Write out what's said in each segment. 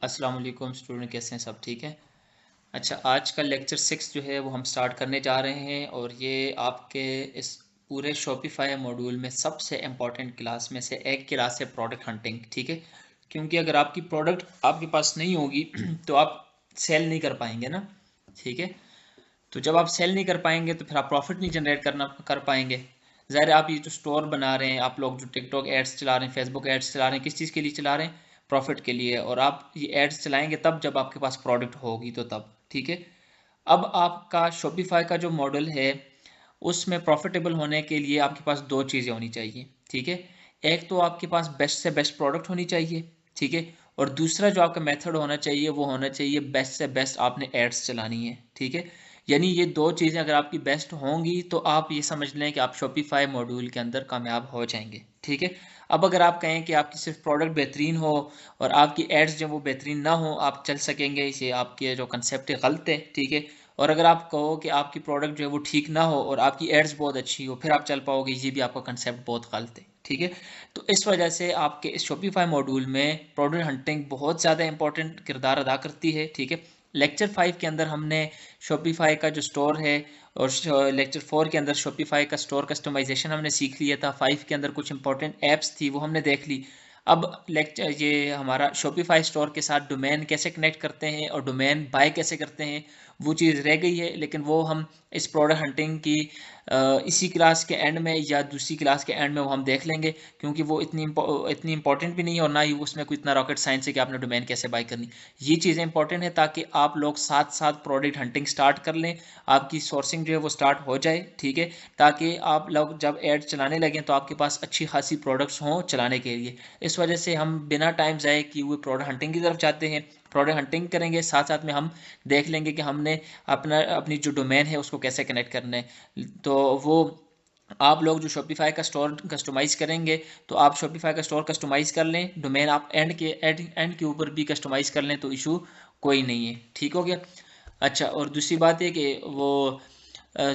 अस्सलाम वालेकुम स्टूडेंट, कैसे हैं? सब ठीक है। अच्छा, आज का लेक्चर 6 जो है वो हम स्टार्ट करने जा रहे हैं और ये आपके इस पूरे शॉपिफाई मॉड्यूल में सबसे इम्पॉर्टेंट क्लास में से एक क्लास है प्रोडक्ट हंटिंग। ठीक है, क्योंकि अगर आपकी प्रोडक्ट आपके पास नहीं होगी तो आप सेल नहीं कर पाएंगे ना। ठीक है, तो जब आप सेल नहीं कर पाएंगे तो फिर आप प्रॉफिट नहीं जनरेट कर पाएंगे। ज़ाहिर है, आप ये जो स्टोर बना रहे हैं, आप लोग जो टिकटॉक एड्स चला रहे हैं, फेसबुक एड्स चला रहे हैं, किस चीज़ के लिए चला रहे हैं? प्रॉफिट के लिए। और आप ये एड्स चलाएंगे तब जब आपके पास प्रोडक्ट होगी, तो तब। ठीक है, अब आपका शॉपिफाई का जो मॉडल है उसमें प्रॉफिटेबल होने के लिए आपके पास दो चीज़ें होनी चाहिए। ठीक है, एक तो आपके पास बेस्ट से बेस्ट प्रोडक्ट होनी चाहिए। ठीक है, और दूसरा जो आपका मेथड होना चाहिए वो होना चाहिए बेस्ट से बेस्ट आपने एड्स चलानी है। ठीक है, यानी ये दो चीज़ें अगर आपकी बेस्ट होंगी तो आप ये समझ लें कि आप शॉपिफाई मॉड्यूल के अंदर कामयाब हो जाएंगे। ठीक है, अब अगर आप कहें कि आपकी सिर्फ प्रोडक्ट बेहतरीन हो और आपकी एड्स जो वो बेहतरीन ना हो, आप चल सकेंगे, इसे आपके जो कंसेप्ट है गलत है। ठीक है, और अगर आप कहो कि आपकी प्रोडक्ट जो है वो ठीक ना हो और आपकी एड्स बहुत अच्छी हो, फिर आप चल पाओगे, ये भी आपका कंसेप्ट बहुत गलत है। ठीक है, तो इस वजह से आपके इस शॉपिफाई मॉड्यूल में प्रोडक्ट हंटिंग बहुत ज़्यादा इंपॉर्टेंट किरदार अदा करती है। ठीक है, लेक्चर 5 के अंदर हमने शॉपिफाई का जो स्टोर है और लेक्चर 4 के अंदर शॉपिफाई का स्टोर कस्टमाइजेशन हमने सीख लिया था। 5 के अंदर कुछ इंपॉर्टेंट ऐप्स थी वो हमने देख ली। अब लेक्चर ये हमारा शॉपिफाई स्टोर के साथ डोमेन कैसे कनेक्ट करते हैं और डोमेन बाय कैसे करते हैं, वो चीज़ रह गई है। लेकिन वो हम इस प्रोडक्ट हंटिंग की इसी क्लास के एंड में या दूसरी क्लास के एंड में वो हम देख लेंगे, क्योंकि वो इतनी इंपॉर्टेंट भी नहीं है और ना ही उसमें कोई इतना रॉकेट साइंस है कि आपने डोमेन कैसे बाय करनी। ये चीज़ें इंपॉर्टेंट है ताकि आप लोग साथ साथ प्रोडक्ट हंटिंग स्टार्ट कर लें, आपकी सोर्सिंग जो है वो स्टार्ट हो जाए। ठीक है, ताकि आप लोग जब एड चलाने लगें तो आपके पास अच्छी खासी प्रोडक्ट्स हों चलाने के लिए। इस वजह से हम बिना टाइम ज़ाय किए हुए प्रोडक्ट हंटिंग की तरफ जाते हैं। प्रोडक्ट हंटिंग करेंगे, साथ साथ में हम देख लेंगे कि हमने अपनी जो डोमेन है उसको कैसे कनेक्ट करना है। तो वो आप लोग जो शॉपिफाई का स्टोर कस्टमाइज करेंगे तो आप शॉपिफाई का स्टोर कस्टमाइज कर लें, डोमेन आप एंड के ऊपर भी कस्टमाइज कर लें, तो इशू कोई नहीं है। ठीक हो गया। अच्छा, और दूसरी बात है कि वो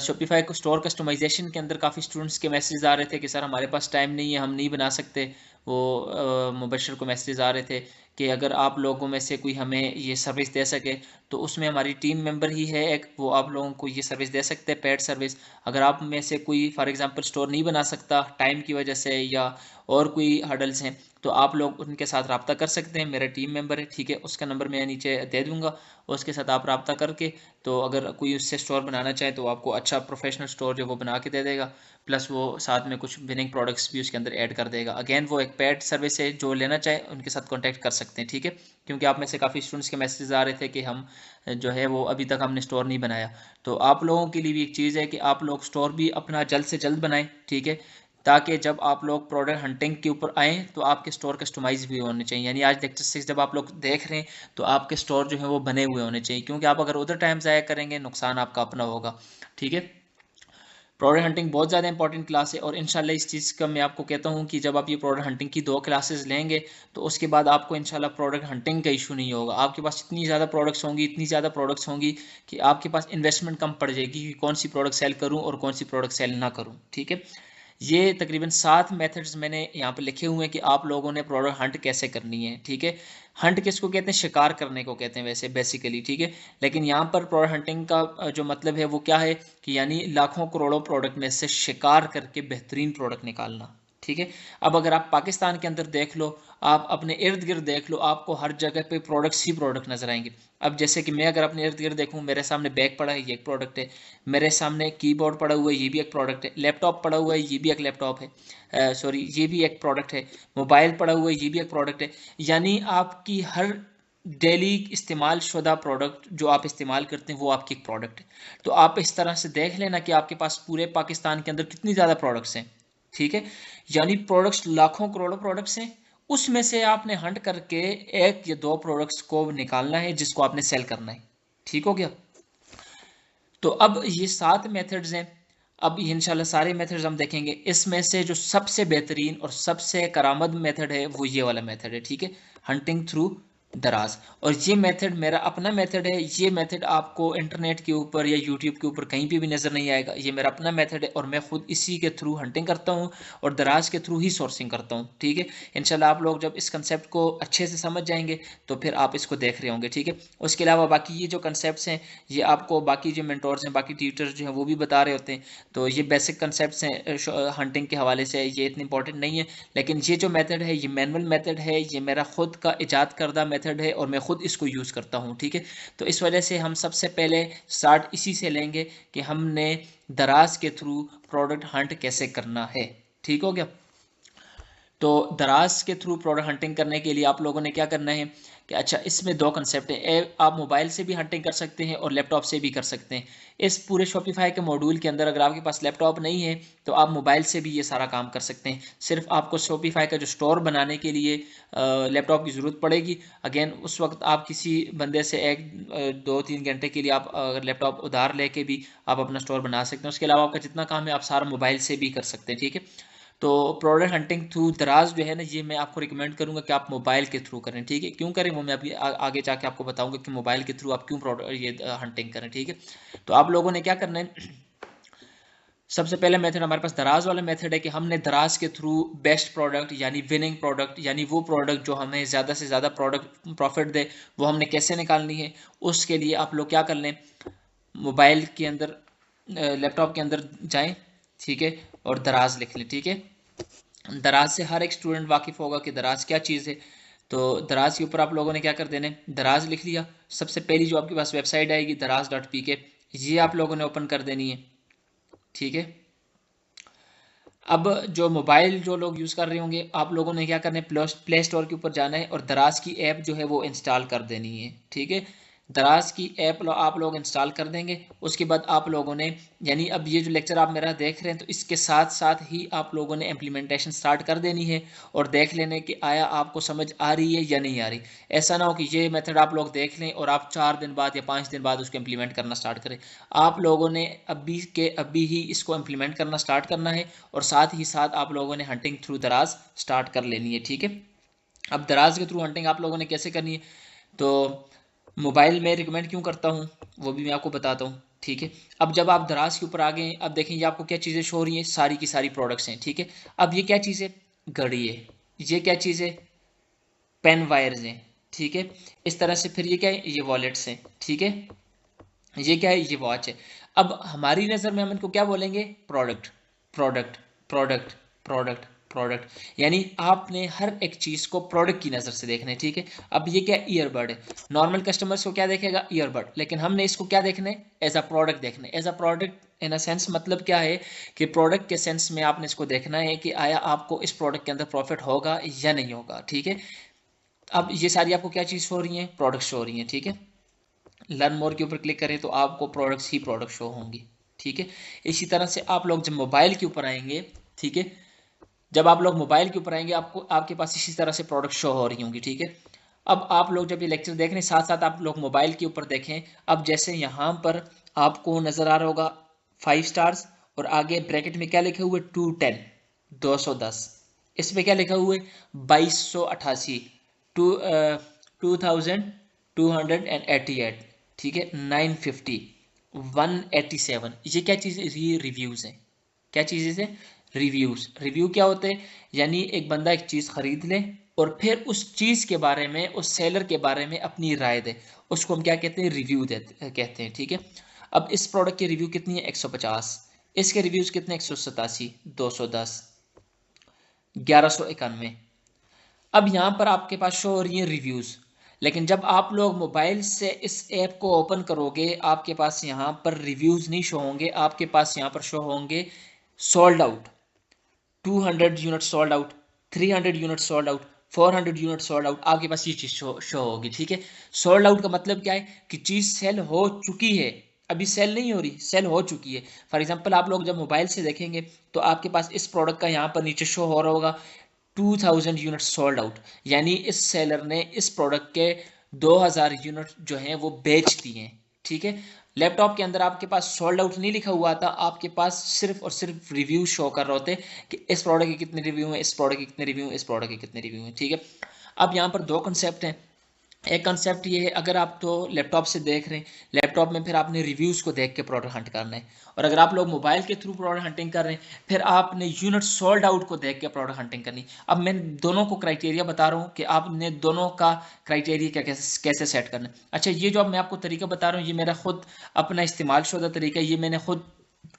शॉपिफाई को स्टोर कस्टमाइजेशन के अंदर काफ़ी स्टूडेंट्स के मैसेज आ रहे थे कि सर हमारे पास टाइम नहीं है, हम नहीं बना सकते। वो मुबशर को मैसेज आ रहे थे कि अगर आप लोगों में से कोई हमें ये सर्विस दे सके तो उसमें हमारी टीम मेंबर ही है एक, वो आप लोगों को ये सर्विस दे सकते हैं, पेड सर्विस। अगर आप में से कोई फॉर एग्जांपल स्टोर नहीं बना सकता टाइम की वजह से या और कोई हडल्स हैं, तो आप लोग उनके साथ रब्ता कर सकते हैं। मेरा टीम मेंबर है, ठीक है, उसका नंबर मैं नीचे दे दूंगा, उसके साथ आप रब्ता करके, तो अगर कोई उससे स्टोर बनाना चाहे तो आपको अच्छा प्रोफेशनल स्टोर जो वो बना के दे देगा। प्लस वो साथ में कुछ विनिंग प्रोडक्ट्स भी उसके अंदर ऐड कर देगा। अगेन वो एक पेड सर्विस है, जो लेना चाहे उनके साथ कॉन्टैक्ट कर सकते हैं। ठीक है, क्योंकि आप में से काफ़ी स्टूडेंट्स के मैसेज आ रहे थे कि हम जो है वो अभी तक हमने स्टोर नहीं बनाया। तो आप लोगों के लिए भी एक चीज़ है कि आप लोग स्टोर भी अपना जल्द से जल्द बनाएं। ठीक है, ताकि जब आप लोग प्रोडक्ट हंटिंग के ऊपर आएँ तो आपके स्टोर कस्टमाइज भी होने चाहिए। यानी आज लेक्चर 6 जब आप लोग देख रहे हैं तो आपके स्टोर जो है वो बने हुए होने चाहिए, क्योंकि आप अगर उधर टाइम ज़ाया करेंगे नुकसान आपका अपना होगा। ठीक है, प्रोडक्ट हंटिंग बहुत ज़्यादा इंपॉर्टेंट क्लास है और इंशाल्लाह इस चीज़ का मैं आपको कहता हूँ कि जब आप ये प्रोडक्ट हंटिंग की 2 क्लासेस लेंगे तो उसके बाद आपको इंशाल्लाह प्रोडक्ट हंटिंग का इशू नहीं होगा। आपके पास इतनी ज़्यादा प्रोडक्ट्स होंगी, इतनी ज़्यादा प्रोडक्ट्स होंगी कि आपके पास इन्वेस्टमेंट कम पड़ जाएगी कि कौन सी प्रोडक्ट सेल करूँ और कौन सी प्रोडक्ट सेल ना करूँ। ठीक है, ये तकरीबन 7 मेथड्स मैंने यहाँ पे लिखे हुए हैं कि आप लोगों ने प्रोडक्ट हंट कैसे करनी है। ठीक है, हंट किसको कहते हैं? शिकार करने को कहते हैं वैसे बेसिकली। ठीक है, लेकिन यहाँ पर प्रोडक्ट हंटिंग का जो मतलब है वो क्या है कि यानी लाखों करोड़ों प्रोडक्ट में से शिकार करके बेहतरीन प्रोडक्ट निकालना। ठीक है, अब अगर आप पाकिस्तान के अंदर देख लो, आप अपने इर्द गिर्द देख लो, आपको हर जगह पे प्रोडक्ट्स ही प्रोडक्ट नजर आएंगे। अब जैसे कि मैं अगर अपने इर्द गिर्द देखूँ, मेरे सामने बैग पड़ा है, ये एक प्रोडक्ट है। मेरे सामने कीबोर्ड पड़ा हुआ है, ये भी एक प्रोडक्ट है। लैपटॉप पड़ा हुआ है, ये भी एक लैपटॉप है, सॉरी ये भी एक प्रोडक्ट है। मोबाइल पड़ा हुआ है, ये भी एक प्रोडक्ट है। यानी आपकी हर डेली इस्तेमाल शुदा प्रोडक्ट जो आप इस्तेमाल करते हैं वो आपकी एक प्रोडक्ट है। तो आप इस तरह से देख लेना कि आपके पास पूरे पाकिस्तान के अंदर कितनी ज़्यादा प्रोडक्ट्स हैं। ठीक है, यानी प्रोडक्ट्स लाखों करोड़ों प्रोडक्ट्स हैं, उसमें से आपने हंट करके एक या दो प्रोडक्ट्स को निकालना है जिसको आपने सेल करना है। ठीक हो गया। तो अब ये 7 मेथड्स हैं। अब इंशाल्लाह सारे मेथड्स हम देखेंगे, इसमें से जो सबसे बेहतरीन और सबसे करामद मेथड है वो ये वाला मेथड है। ठीक है, हंटिंग थ्रू दराज। और ये मेथड मेरा अपना मेथड है, ये मेथड आपको इंटरनेट के ऊपर या यूट्यूब के ऊपर कहीं पे भी नज़र नहीं आएगा। ये मेरा अपना मेथड है और मैं खुद इसी के थ्रू हंटिंग करता हूँ और दराज के थ्रू ही सोर्सिंग करता हूँ। ठीक है, इंशाल्लाह आप लोग जब इस कंसेप्ट को अच्छे से समझ जाएंगे तो फिर आप इसको देख रहे होंगे। ठीक है, उसके अलावा बाकी ये जो कंसेप्ट हैं ये आपको बाकी जो मेंटोर्स हैं, बाकी टीचर्स जो हैं वो भी बता रहे होते हैं। तो ये बेसिक कंसेप्ट हैं हंटिंग के हवाले से, ये इतनी इंपॉर्टेंट नहीं है। लेकिन ये जो मेथड है ये मैनुअल मेथड है, ये मेरा खुद का इजाद करदा मेथड है और मैं खुद इसको यूज़ करता हूँ। ठीक है, तो इस वजह से हम सबसे पहले स्टार्ट इसी से लेंगे कि हमने दराज के थ्रू प्रोडक्ट हंट कैसे करना है। ठीक हो गया। तो दराज के थ्रू प्रोडक्ट हंटिंग करने के लिए आप लोगों ने क्या करना है कि अच्छा इसमें दो कंसेप्ट हैं, आप मोबाइल से भी हंटिंग कर सकते हैं और लैपटॉप से भी कर सकते हैं। इस पूरे शॉपिफाई के मॉड्यूल के अंदर अगर आपके पास लैपटॉप नहीं है तो आप मोबाइल से भी ये सारा काम कर सकते हैं। सिर्फ आपको शॉपिफाई का जो स्टोर बनाने के लिए लैपटॉप की ज़रूरत पड़ेगी। अगेन उस वक्त आप किसी बंदे से 1 2 3 घंटे के लिए आप अगर लैपटॉप उधार लेके भी आप अपना स्टोर बना सकते हैं। उसके अलावा आपका जितना काम है आप सारा मोबाइल से भी कर सकते हैं। ठीक है, तो प्रोडक्ट हंटिंग थ्रू दराज जो है ना ये मैं आपको रिकमेंड करूंगा कि आप मोबाइल के थ्रू करें। ठीक है, क्यों करें वो मैं अभी आगे जाके आपको बताऊंगा कि मोबाइल के थ्रू आप क्यों प्रोडक्ट ये हंटिंग करें। ठीक है, तो आप लोगों ने क्या करना है, सबसे पहले मेथड हमारे पास दराज वाला मेथड है कि हमने दराज के थ्रू बेस्ट प्रोडक्ट यानी विनिंग प्रोडक्ट यानी वो प्रोडक्ट जो हमें ज़्यादा से ज़्यादा प्रोडक्ट प्रॉफिट दे वो हमने कैसे निकालनी है। उसके लिए आप लोग क्या कर लें, मोबाइल के अंदर लैपटॉप के अंदर जाएं, ठीक है, और दराज लिख लें। ठीक है, दराज से हर एक स्टूडेंट वाकिफ होगा कि दराज क्या चीज़ है। तो दराज के ऊपर आप लोगों ने क्या कर देना है, दराज लिख लिया। सबसे पहली जो आपके पास वेबसाइट आएगी दराज.pk, ये आप लोगों ने ओपन कर देनी है। ठीक है, अब जो मोबाइल जो लोग यूज़ कर रहे होंगे आप लोगों ने क्या करना है, प्ले स्टोर के ऊपर जाना है और दराज की ऐप जो है वो इंस्टॉल कर देनी है। ठीक है, दराज की ऐप आप लोग इंस्टॉल कर देंगे। उसके बाद आप लोगों ने यानी अब ये जो लेक्चर आप मेरा देख रहे हैं तो इसके साथ साथ ही आप लोगों ने इम्प्लीमेंटेशन स्टार्ट कर देनी है और देख लेने कि आया आपको समझ आ रही है या नहीं आ रही। ऐसा ना हो कि ये मेथड आप लोग देख लें और आप 4 दिन बाद या 5 दिन बाद उसको इम्प्लीमेंट करना स्टार्ट करें। आप लोगों ने अभी के अभी ही इसको इम्प्लीमेंट करना स्टार्ट करना है और साथ ही साथ आप लोगों ने हंटिंग थ्रू दराज स्टार्ट कर लेनी है। ठीक है, अब दराज के थ्रू हंटिंग आप लोगों ने कैसे करनी है, तो मोबाइल में रिकमेंड क्यों करता हूँ वो भी मैं आपको बताता हूँ। ठीक है, अब जब आप दराज के ऊपर आ गए अब देखें ये आपको क्या चीज़ें शो हो रही हैं, सारी की सारी प्रोडक्ट्स हैं। ठीक है, अब ये क्या चीज़ है, घड़ी है। ये क्या चीज़ है, पेन वायर्स हैं। ठीक है, इस तरह से फिर ये क्या है, ये वॉलेट्स हैं। ठीक है, ये क्या है, ये वॉच है। अब हमारी नज़र में हम इनको क्या बोलेंगे, product product product product product, यानी आपने हर एक चीज़ को प्रोडक्ट की नज़र से देखना है। ठीक है, अब ये क्या ईयरबड है, नॉर्मल कस्टमर्स को क्या देखेगा, ईयरबड, लेकिन हमने इसको क्या देखना है, एज अ प्रोडक्ट देखना है। As a product in a sense मतलब क्या है कि प्रोडक्ट के सेंस में आपने इसको देखना है कि आया आपको इस प्रोडक्ट के अंदर प्रॉफिट होगा या नहीं होगा। ठीक है, अब ये सारी आपको क्या चीज़ हो रही है, प्रोडक्ट हो रही है। ठीक है, लर्न मोर के ऊपर क्लिक करें तो आपको प्रोडक्ट्स ही प्रोडक्ट शो होंगी। ठीक है, इसी तरह से आप लोग जब मोबाइल के ऊपर आएंगे, ठीक है, जब आप लोग मोबाइल के ऊपर आएंगे आपको आपके पास इसी तरह से प्रोडक्ट शो हो रही होंगी। ठीक है, अब आप लोग जब ये लेक्चर देख रहे हैं साथ साथ आप लोग मोबाइल के ऊपर देखें। अब जैसे यहाँ पर आपको नज़र आ रहा होगा 5 स्टार्स और आगे ब्रैकेट में क्या लिखे हुए 210 210, इसमें क्या लिखा हुआ है 2288 2288। ठीक है, 950 187, ये क्या चीज़ है, ये रिव्यूज़ हैं। क्या चीज़ें हैं, रिव्यूज़। रिव्यू क्या होते हैं, यानी एक बंदा एक चीज़ खरीद ले और फिर उस चीज़ के बारे में उस सेलर के बारे में अपनी राय दे, उसको हम क्या कहते हैं, रिव्यू देते कहते हैं। ठीक है, अब इस प्रोडक्ट की रिव्यू कितनी है, 150, इसके रिव्यूज़ कितने, 187, 210, 1191। अब यहाँ पर आपके पास शो हो रही है रिव्यूज़, लेकिन जब आप लोग मोबाइल से इस ऐप को ओपन करोगे आपके पास यहाँ पर रिव्यूज़ नहीं शो होंगे, आपके पास यहाँ पर शो होंगे sold out, 200 unit sold out, 300 unit sold out, 400 unit sold out, आपके पास ये चीज़ शो होगी। ठीक है, सोल्ड आउट का मतलब क्या है कि चीज़ सेल हो चुकी है, अभी सेल नहीं हो रही, सेल हो चुकी है। फॉर एग्जांपल आप लोग जब मोबाइल से देखेंगे तो आपके पास इस प्रोडक्ट का यहाँ पर नीचे शो हो रहा होगा 2000 यूनिट सोल्ड आउट, यानी इस सेलर ने इस प्रोडक्ट के 2000 यूनिट जो हैं वो बेच दिए हैं। ठीक है, लैपटॉप के अंदर आपके पास सोल्ड आउट नहीं लिखा हुआ था, आपके पास सिर्फ और सिर्फ रिव्यू शो कर रहे होते कि इस प्रोडक्ट के कितने रिव्यू हैं, इस प्रोडक्ट के कितने रिव्यू हैं, इस प्रोडक्ट के कितने रिव्यू हैं। ठीक है, अब यहाँ पर दो कंसेप्ट हैं, एक कंसेप्ट ये है, अगर आप तो लैपटॉप से देख रहे हैं, लैपटॉप में फिर आपने रिव्यूज़ को देख के प्रोडक्ट हंट करना है। और अगर आप लोग मोबाइल के थ्रू प्रोडक्ट हंटिंग कर रहे हैं, फिर आपने यूनिट सोल्ड आउट को देख के प्रोडक्ट हंटिंग करनी। अब मैं दोनों को क्राइटेरिया बता रहा हूँ कि आपने दोनों का क्राइटेरिया क्या कैसे सेट करना है। अच्छा, ये जो अब मैं आपको तरीका बता रहा हूँ, ये मेरा खुद अपना इस्तेमाल शुदा तरीका है, ये मैंने खुद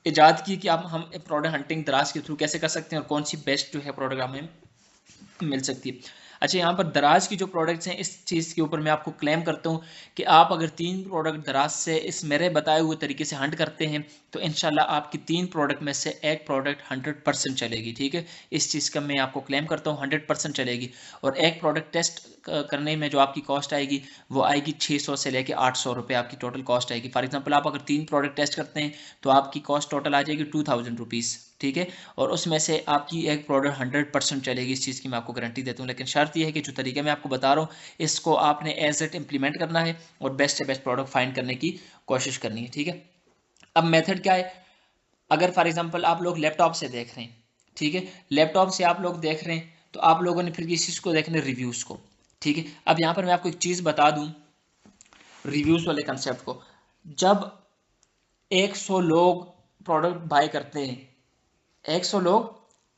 ईजाद की कि आप हम प्रोडक्ट हंटिंग दराज के थ्रू कैसे कर सकते हैं और कौन सी बेस्ट जो है प्रोडक्ट हमें मिल सकती है। अच्छा, यहाँ पर दराज की जो प्रोडक्ट्स हैं, इस चीज़ के ऊपर मैं आपको क्लेम करता हूँ कि आप अगर 3 प्रोडक्ट दराज से इस मेरे बताए हुए तरीके से हंट करते हैं, तो इंशाल्लाह आपकी 3 प्रोडक्ट में से एक प्रोडक्ट 100% चलेगी। ठीक है, इस चीज़ का मैं आपको क्लेम करता हूँ, 100% चलेगी। और एक प्रोडक्ट टेस्ट करने में जो आपकी कॉस्ट आएगी, वो आएगी 600 से लेके 800 रुपये आपकी टोटल कॉस्ट आएगी। फॉर एग्जाम्पल, आप अगर 3 प्रोडक्ट टेस्ट करते हैं तो आपकी कॉस्ट टोटल आ जाएगी 2000 रुपीज़। ठीक है, और उसमें से आपकी एक प्रोडक्ट 100% चलेगी, इस चीज़ की मैं आपको गारंटी देता हूँ। लेकिन शर्त यह है कि जो तरीका मैं आपको बता रहा हूँ, इसको आपने एज इट इम्प्लीमेंट करना है और बेस्ट से बेस्ट प्रोडक्ट फाइंड करने की कोशिश करनी है। ठीक है, अब मेथड क्या है? अगर फॉर एग्जांपल आप लोग लैपटॉप से देख रहे हैं, ठीक है, लैपटॉप से आप लोग देख रहे हैं, तो आप लोगों ने फिर किस चीज़ को देखना है? रिव्यूज़ को। ठीक है, अब यहाँ पर मैं आपको एक चीज़ बता दूँ रिव्यूज़ वाले कंसेप्ट को। जब 100 लोग प्रोडक्ट बाय करते हैं, 100 लोग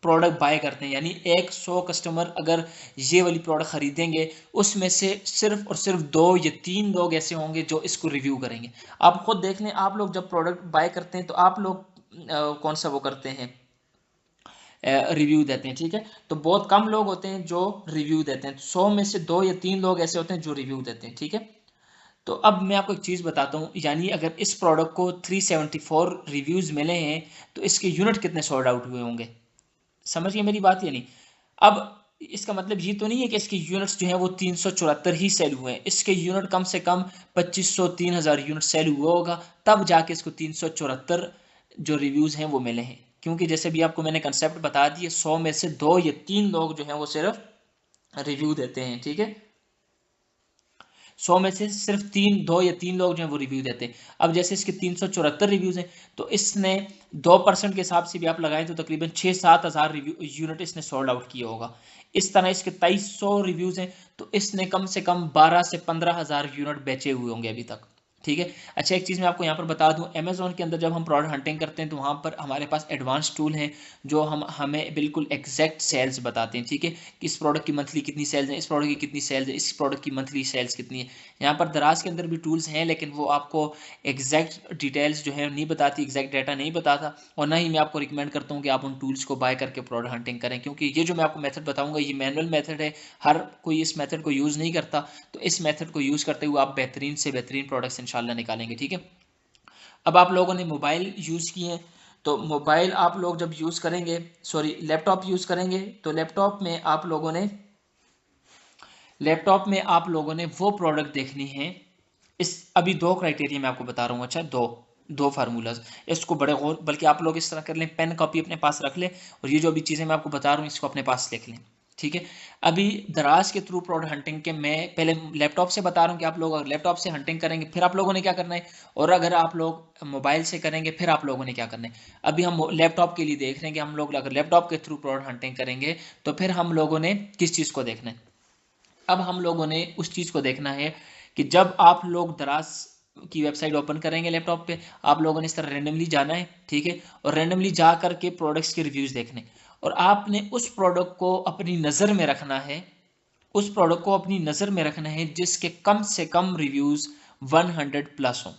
प्रोडक्ट बाय करते हैं, यानी 100 कस्टमर अगर ये वाली प्रोडक्ट खरीदेंगे, उसमें से सिर्फ और सिर्फ 2 या 3 लोग ऐसे होंगे जो इसको रिव्यू करेंगे। आप खुद देख लें, आप लोग जब प्रोडक्ट बाय करते हैं तो आप लोग कौन सा वो करते हैं? रिव्यू देते हैं। ठीक है, तो बहुत कम लोग होते हैं जो रिव्यू देते हैं, 100 में से 2 या 3 लोग ऐसे होते हैं जो रिव्यू देते हैं। ठीक है, तो अब मैं आपको एक चीज़ बताता हूँ, यानी अगर इस प्रोडक्ट को 374 रिव्यूज़ मिले हैं, तो इसके यूनिट कितने सोल्ड आउट हुए होंगे? समझ गए मेरी बात या नहीं? अब इसका मतलब ये तो नहीं है कि इसके यूनिट्स जो हैं वो 374 ही सेल हुए हैं। इसके यूनिट कम से कम 2500 3000 यूनिट सेल हुआ होगा, तब जाके इसको 374 जो रिव्यूज़ हैं वो मिले हैं। क्योंकि जैसे भी आपको मैंने कंसेप्ट बता दिया, 100 में से 2 या 3 लोग जो हैं वो सिर्फ रिव्यू देते हैं। ठीक है, 100 में से सिर्फ 2 या 3 लोग जो हैं वो रिव्यू देते हैं। अब जैसे इसके 374 रिव्यूज़ हैं, तो इसने 2% के हिसाब से भी आप लगाएं तो तकरीबन 6-7 हज़ार रिव्यू यूनिट इसने सोल्ड आउट किया होगा। इस तरह इसके 2300 रिव्यूज़ हैं, तो इसने कम से कम 12 से 15 हज़ार यूनिट बेचे हुए होंगे अभी तक। ठीक है, अच्छा, एक चीज़ मैं आपको यहाँ पर बता दूँ, अमेजोन के अंदर जब हम प्रोडक्ट हंटिंग करते हैं तो वहाँ पर हमारे पास एडवांस टूल हैं जो हमें बिल्कुल एग्जैक्ट सेल्स बताते हैं। ठीक है, कि इस प्रोडक्ट की मंथली कितनी सेल्स हैं, इस प्रोडक्ट की कितनी सेल्स है, इस प्रोडक्ट की मंथली सेल्स कितनी है। यहाँ पर दराज के अंदर भी टूल्स हैं, लेकिन वो आपको एग्जैक्ट डिटेल्स जो है नहीं बताती, एग्जैक्ट डाटा नहीं बताता। और ना ही मैं आपको रिकमेंड करता हूँ कि आप उन टूल्स को बाय करके प्रोडक्ट हंटिंग करें, क्योंकि ये जो मैं आपको मेथड बताऊंगा ये मैनुअल मेथड है, हर कोई इस मेथड को यूज़ नहीं करता। तो इस मेथड को यूज़ करते हुए आप बेहतरीन से बेहतरीन प्रोडक्ट्स इंशाल्लाह निकालेंगे। ठीक है, अब आप लोगों ने मोबाइल यूज़ किए हैं, तो मोबाइल आप लोग जब यूज़ करेंगे, सॉरी लैपटॉप यूज़ करेंगे, तो लैपटॉप में आप लोगों ने वो प्रोडक्ट देखनी है। इस अभी 2 क्राइटेरिया मैं आपको बता रहा हूँ। अच्छा, दो दो फार्मूलाज, इसको बड़े गौर, बल्कि आप लोग इस तरह कर लें, पेन कॉपी अपने पास रख लें और ये जो अभी चीज़ें मैं आपको बता रहा हूँ इसको अपने पास लिख लें। ठीक है, अभी दराज के थ्रू प्रोडक्ट हंटिंग के मैं पहले लैपटॉप से बता रहा हूँ कि आप लोग अगर लैपटॉप से हंटिंग करेंगे फिर आप लोगों ने क्या करना है, और अगर आप लोग मोबाइल से करेंगे फिर आप लोगों ने क्या करना है। अभी हम लैपटॉप के लिए देख रहे हैं कि हम लोग अगर लैपटॉप के थ्रू प्रोडक्ट हंटिंग करेंगे तो फिर हम लोगों ने किस चीज़ को देखना है। अब हम लोगों ने उस चीज़ को देखना है कि जब आप लोग दराज की वेबसाइट ओपन करेंगे लैपटॉप पे, आप लोगों ने इस तरह रैंडमली जाना है। ठीक है, और रैंडमली जा करके प्रोडक्ट्स के रिव्यूज़ देखने, और आपने उस प्रोडक्ट को अपनी नज़र में रखना है, उस प्रोडक्ट को अपनी नज़र में रखना है जिसके कम से कम रिव्यूज़ 100 प्लस हों।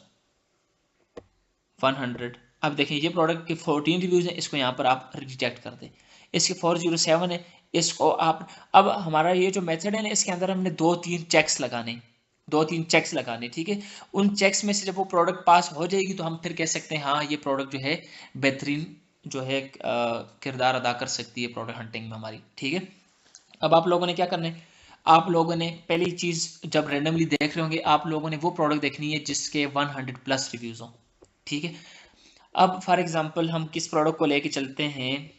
100। अब देखिए, ये प्रोडक्ट के 14 रिव्यूज़ हैं, इसको यहाँ पर आप रिजेक्ट कर दें। इसके 407 है, इसको आप, अब हमारा ये जो मेथड है ना, इसके अंदर हमने 2-3 चेक्स लगाने। ठीक है, उन चेक्स में से जब वो प्रोडक्ट पास हो जाएगी तो हम फिर कह सकते हैं हाँ ये प्रोडक्ट जो है बेहतरीन जो है किरदार अदा कर सकती है प्रोडक्ट हंटिंग में हमारी। ठीक है, अब आप लोगों ने क्या करना है, आप लोगों ने पहली चीज़ जब रैंडमली देख रहे होंगे, आप लोगों ने वो प्रोडक्ट देखनी है जिसके 100 प्लस रिव्यूज़ हों। ठीक है, अब फॉर एग्जांपल हम किस प्रोडक्ट को लेके चलते हैं,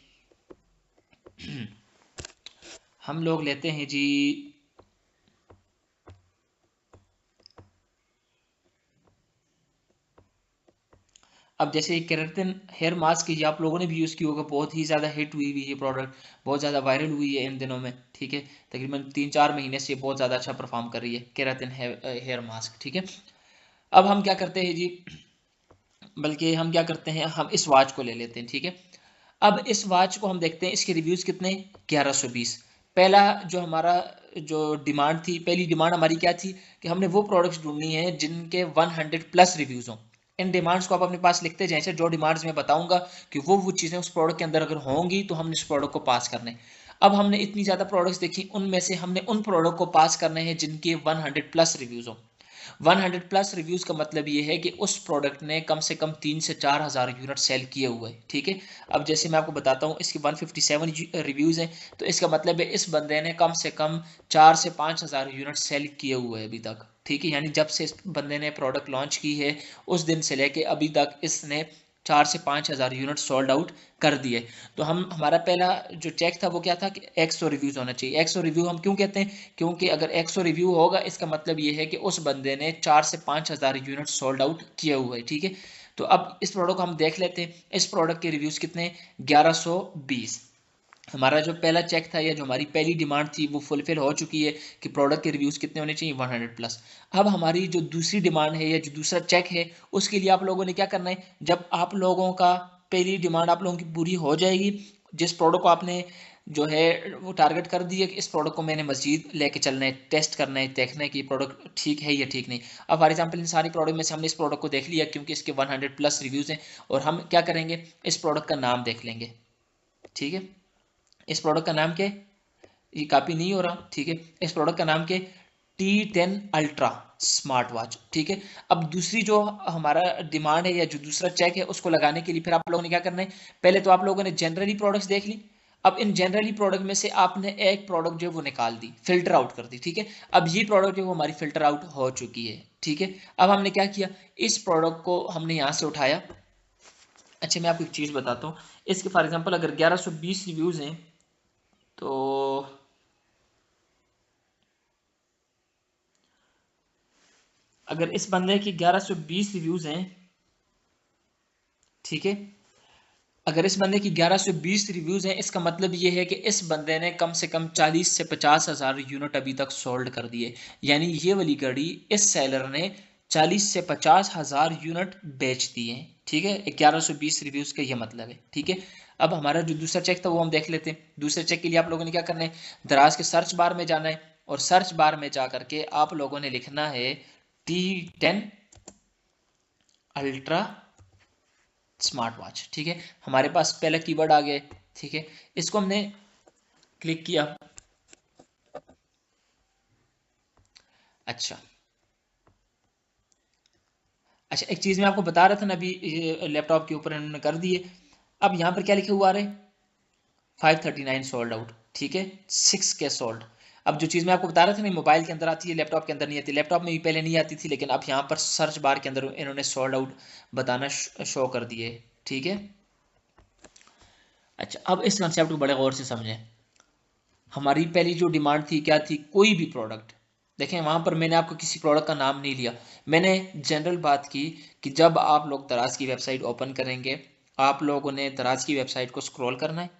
हम लोग लेते हैं जी, अब जैसे केराटिन हेयर मास्क ये आप लोगों ने भी यूज़ किया होगा, बहुत ही ज़्यादा हिट हुई हुई ये प्रोडक्ट, बहुत ज़्यादा वायरल हुई है इन दिनों में, ठीक है। तकरीबन 3-4 महीने से बहुत ज़्यादा अच्छा परफॉर्म कर रही है केराटिन हेयर मास्क, ठीक है। अब हम क्या करते हैं जी, बल्कि हम क्या करते हैं, हम इस वॉच को ले लेते हैं, ठीक है। अब इस वॉच को हम देखते हैं, इसके रिव्यूज़ कितने, 1120। पहला जो हमारा जो डिमांड थी, पहली डिमांड हमारी क्या थी कि हमने वो प्रोडक्ट्स ढूंढनी है जिनके 100+ रिव्यूज़ हों। इन डिमांड्स को आप अपने पास लिखते जाएं, जैसे जो डिमांड्स मैं बताऊंगा कि वो चीज़ें उस प्रोडक्ट के अंदर अगर होंगी तो हमने उस प्रोडक्ट को पास करने। अब हमने इतनी ज़्यादा प्रोडक्ट्स देखी, उनमें से हमने उन प्रोडक्ट को पास करने हैं जिनके 100+ रिव्यूज़ हों। 100+ रिव्यूज का मतलब ये है कि उस प्रोडक्ट ने कम से कम 3 से 4 हज़ार यूनिट सेल किए हुए हैं, ठीक है। अब जैसे मैं आपको बताता हूँ, इसके 157 रिव्यूज हैं, तो इसका मतलब है इस बंदे ने कम से कम 4 से 5 हज़ार यूनिट सेल किए हुए हैं अभी तक, ठीक है। यानी जब से इस बंदे ने प्रोडक्ट लॉन्च की है उस दिन से लेके अभी तक इसने 4 से 5 हज़ार यूनिट सोल्ड आउट कर दिए। तो हम हमारा पहला जो चेक था वो क्या था कि 100 रिव्यूज होना चाहिए। 100 रिव्यू हम क्यों कहते हैं, क्योंकि अगर 100 रिव्यू होगा इसका मतलब ये है कि उस बंदे ने 4 से 5 हज़ार यूनिट सोल्ड आउट किए हुए, ठीक है। तो अब इस प्रोडक्ट को हम देख लेते हैं, इस प्रोडक्ट के रिव्यूज कितने, 1120। हमारा जो पहला चेक था या जो हमारी पहली डिमांड थी वो फुलफिल हो चुकी है कि प्रोडक्ट के रिव्यूज़ कितने होने चाहिए, 100+। अब हमारी जो दूसरी डिमांड है या जो दूसरा चेक है, उसके लिए आप लोगों ने क्या करना है, जब आप लोगों का पहली डिमांड आप लोगों की पूरी हो जाएगी, जिस प्रोडक्ट को आपने जो है वो टारगेट कर दिया कि इस प्रोडक्ट को मैंने मजीद लेके चलना है, टेस्ट करना है, देखना है कि प्रोडक्ट ठीक है या ठीक नहीं। अब फॉर एग्जांपल इन सारी प्रोडक्ट में से हमने इस प्रोडक्ट को देख लिया क्योंकि इसके 100+ रिव्यूज़ हैं, और हम क्या करेंगे, इस प्रोडक्ट का नाम देख लेंगे, ठीक है। इस प्रोडक्ट का नाम क्या है, ये कॉपी नहीं हो रहा, ठीक है। इस प्रोडक्ट का नाम क्या है, T10 अल्ट्रा स्मार्ट वॉच, ठीक है। अब दूसरी जो हमारा डिमांड है या जो दूसरा चेक है उसको लगाने के लिए फिर आप लोगों ने क्या करना है, पहले तो आप लोगों ने जनरली प्रोडक्ट्स देख ली। अब इन जनरली प्रोडक्ट में से आपने एक प्रोडक्ट जो है वो निकाल दी, फिल्टर आउट कर दी, ठीक है। अब ये प्रोडक्ट जो है वो हमारी फिल्टर आउट हो चुकी है, ठीक है। अब हमने क्या किया, इस प्रोडक्ट को हमने यहाँ से उठाया। अच्छा मैं आपको एक चीज़ बताता हूँ, इसके फॉर एग्जाम्पल अगर 1120 रिव्यूज़ हैं तो अगर इस बंदे की 1120 रिव्यूज हैं, ठीक है, अगर इस बंदे की 1120 रिव्यूज हैं, इसका मतलब ये है कि इस बंदे ने कम से कम 40 से 50 हज़ार यूनिट अभी तक सोल्ड कर दिए। यानी ये वाली घड़ी इस सेलर ने 40 से 50 हज़ार यूनिट बेच दिए, ठीक है। 1120 रिव्यूज का ये मतलब है, ठीक है। अब हमारा जो दूसरा चेक था वो हम देख लेते हैं। दूसरे चेक के लिए आप लोगों ने क्या करना है, दराज के सर्च बार में जाना है और सर्च बार में जा करके आप लोगों ने लिखना है T10 अल्ट्रा स्मार्ट वॉच, ठीक है। हमारे पास पहला कीवर्ड आ गया, ठीक है। इसको हमने क्लिक किया। अच्छा अच्छा, एक चीज मैं आपको बता रहा था ना अभी, लैपटॉप के ऊपर इन्होंने कर दिए। अब यहाँ पर क्या लिखे हुआ आ रहे, 539 सोल्ड आउट, ठीक है, 6K सोल्ड। अब जो चीज़ मैं आपको बता रहा था ना, मोबाइल के अंदर आती है, लैपटॉप के अंदर नहीं आती। लैपटॉप में भी पहले नहीं आती थी, लेकिन अब यहाँ पर सर्च बार के अंदर इन्होंने सोल्ड आउट बताना शो कर दिए, ठीक है। अच्छा अब इस कंसेप्ट को बड़े गौर से समझें। हमारी पहली जो डिमांड थी क्या थी, कोई भी प्रोडक्ट, देखें वहां पर मैंने आपको किसी प्रोडक्ट का नाम नहीं लिया, मैंने जनरल बात की कि जब आप लोग दराज की वेबसाइट ओपन करेंगे, आप लोगों ने दराज की वेबसाइट को स्क्रॉल करना है।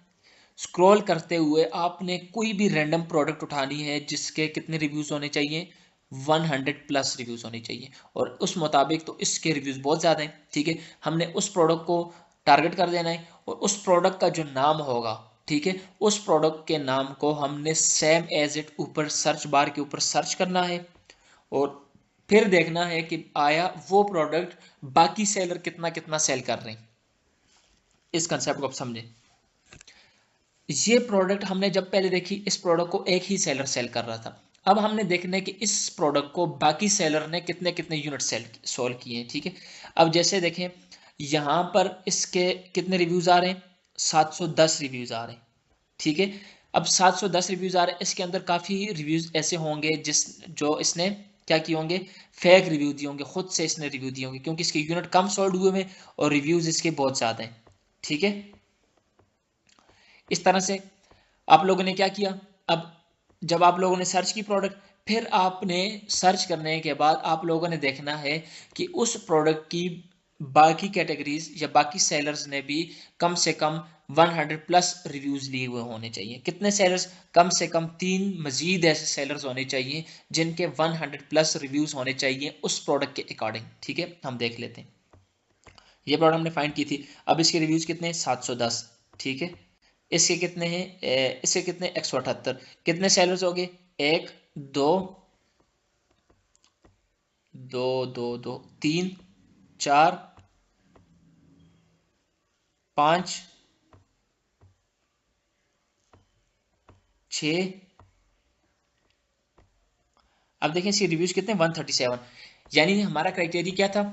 स्क्रॉल करते हुए आपने कोई भी रैंडम प्रोडक्ट उठानी है जिसके कितने रिव्यूज होने चाहिए, 100+ रिव्यूज होने चाहिए, और उस मुताबिक तो इसके रिव्यूज बहुत ज़्यादा हैं, ठीक है। हमने उस प्रोडक्ट को टारगेट कर देना है और उस प्रोडक्ट का जो नाम होगा, ठीक है, उस प्रोडक्ट के नाम को हमने सेम एज इट ऊपर सर्च बार के ऊपर सर्च करना है और फिर देखना है कि आया वो प्रोडक्ट बाकी सेलर कितना कितना सेल कर रहे हैं। इस कंसेप्ट को आप समझें। ये प्रोडक्ट हमने जब पहले देखी, इस प्रोडक्ट को एक ही सेलर सेल कर रहा था। अब हमने देखना है कि इस प्रोडक्ट को बाकी सेलर ने कितने कितने यूनिट सेल सोल्व किए हैं, ठीक है। अब जैसे देखें यहाँ पर इसके कितने रिव्यूज आ रहे हैं, 710 रिव्यूज आ रहे हैं, ठीक है। अब 710 रिव्यूज आ रहे हैं, इसके अंदर काफ़ी रिव्यूज ऐसे होंगे जो इसने क्या किए होंगे, फेक रिव्यू दिए होंगे, खुद से इसने रिव्यू दिए होंगे, क्योंकि इसके यूनिट कम सोल्ड हुए हैं और रिव्यूज इसके बहुत ज़्यादा हैं, ठीक है। इस तरह से आप लोगों ने क्या किया, अब जब आप लोगों ने सर्च की प्रोडक्ट, फिर आपने सर्च करने के बाद आप लोगों ने देखना है कि उस प्रोडक्ट की बाकी कैटेगरीज या बाकी सेलर्स ने भी कम से कम 100 प्लस रिव्यूज लिए हुए होने चाहिए। कितने सेलर्स? कम से कम 3 मजीद ऐसे सेलर्स होने चाहिए जिनके 100 प्लस रिव्यूज होने चाहिए उस प्रोडक्ट के अकॉर्डिंग। ठीक है, हम देख लेते हैं। ये प्रोडक्ट हमने फाइंड की थी, अब इसके रिव्यूज कितने हैं? 710। ठीक है, इसके कितने हैं? इसके कितने? 178। कितने सेलर्स हो गए? एक, दो, दो, दो, दो, तीन, चार, पाँच, छ। अब देखें इसके रिव्यूज कितने? 137। यानी हमारा क्राइटेरिया क्या था?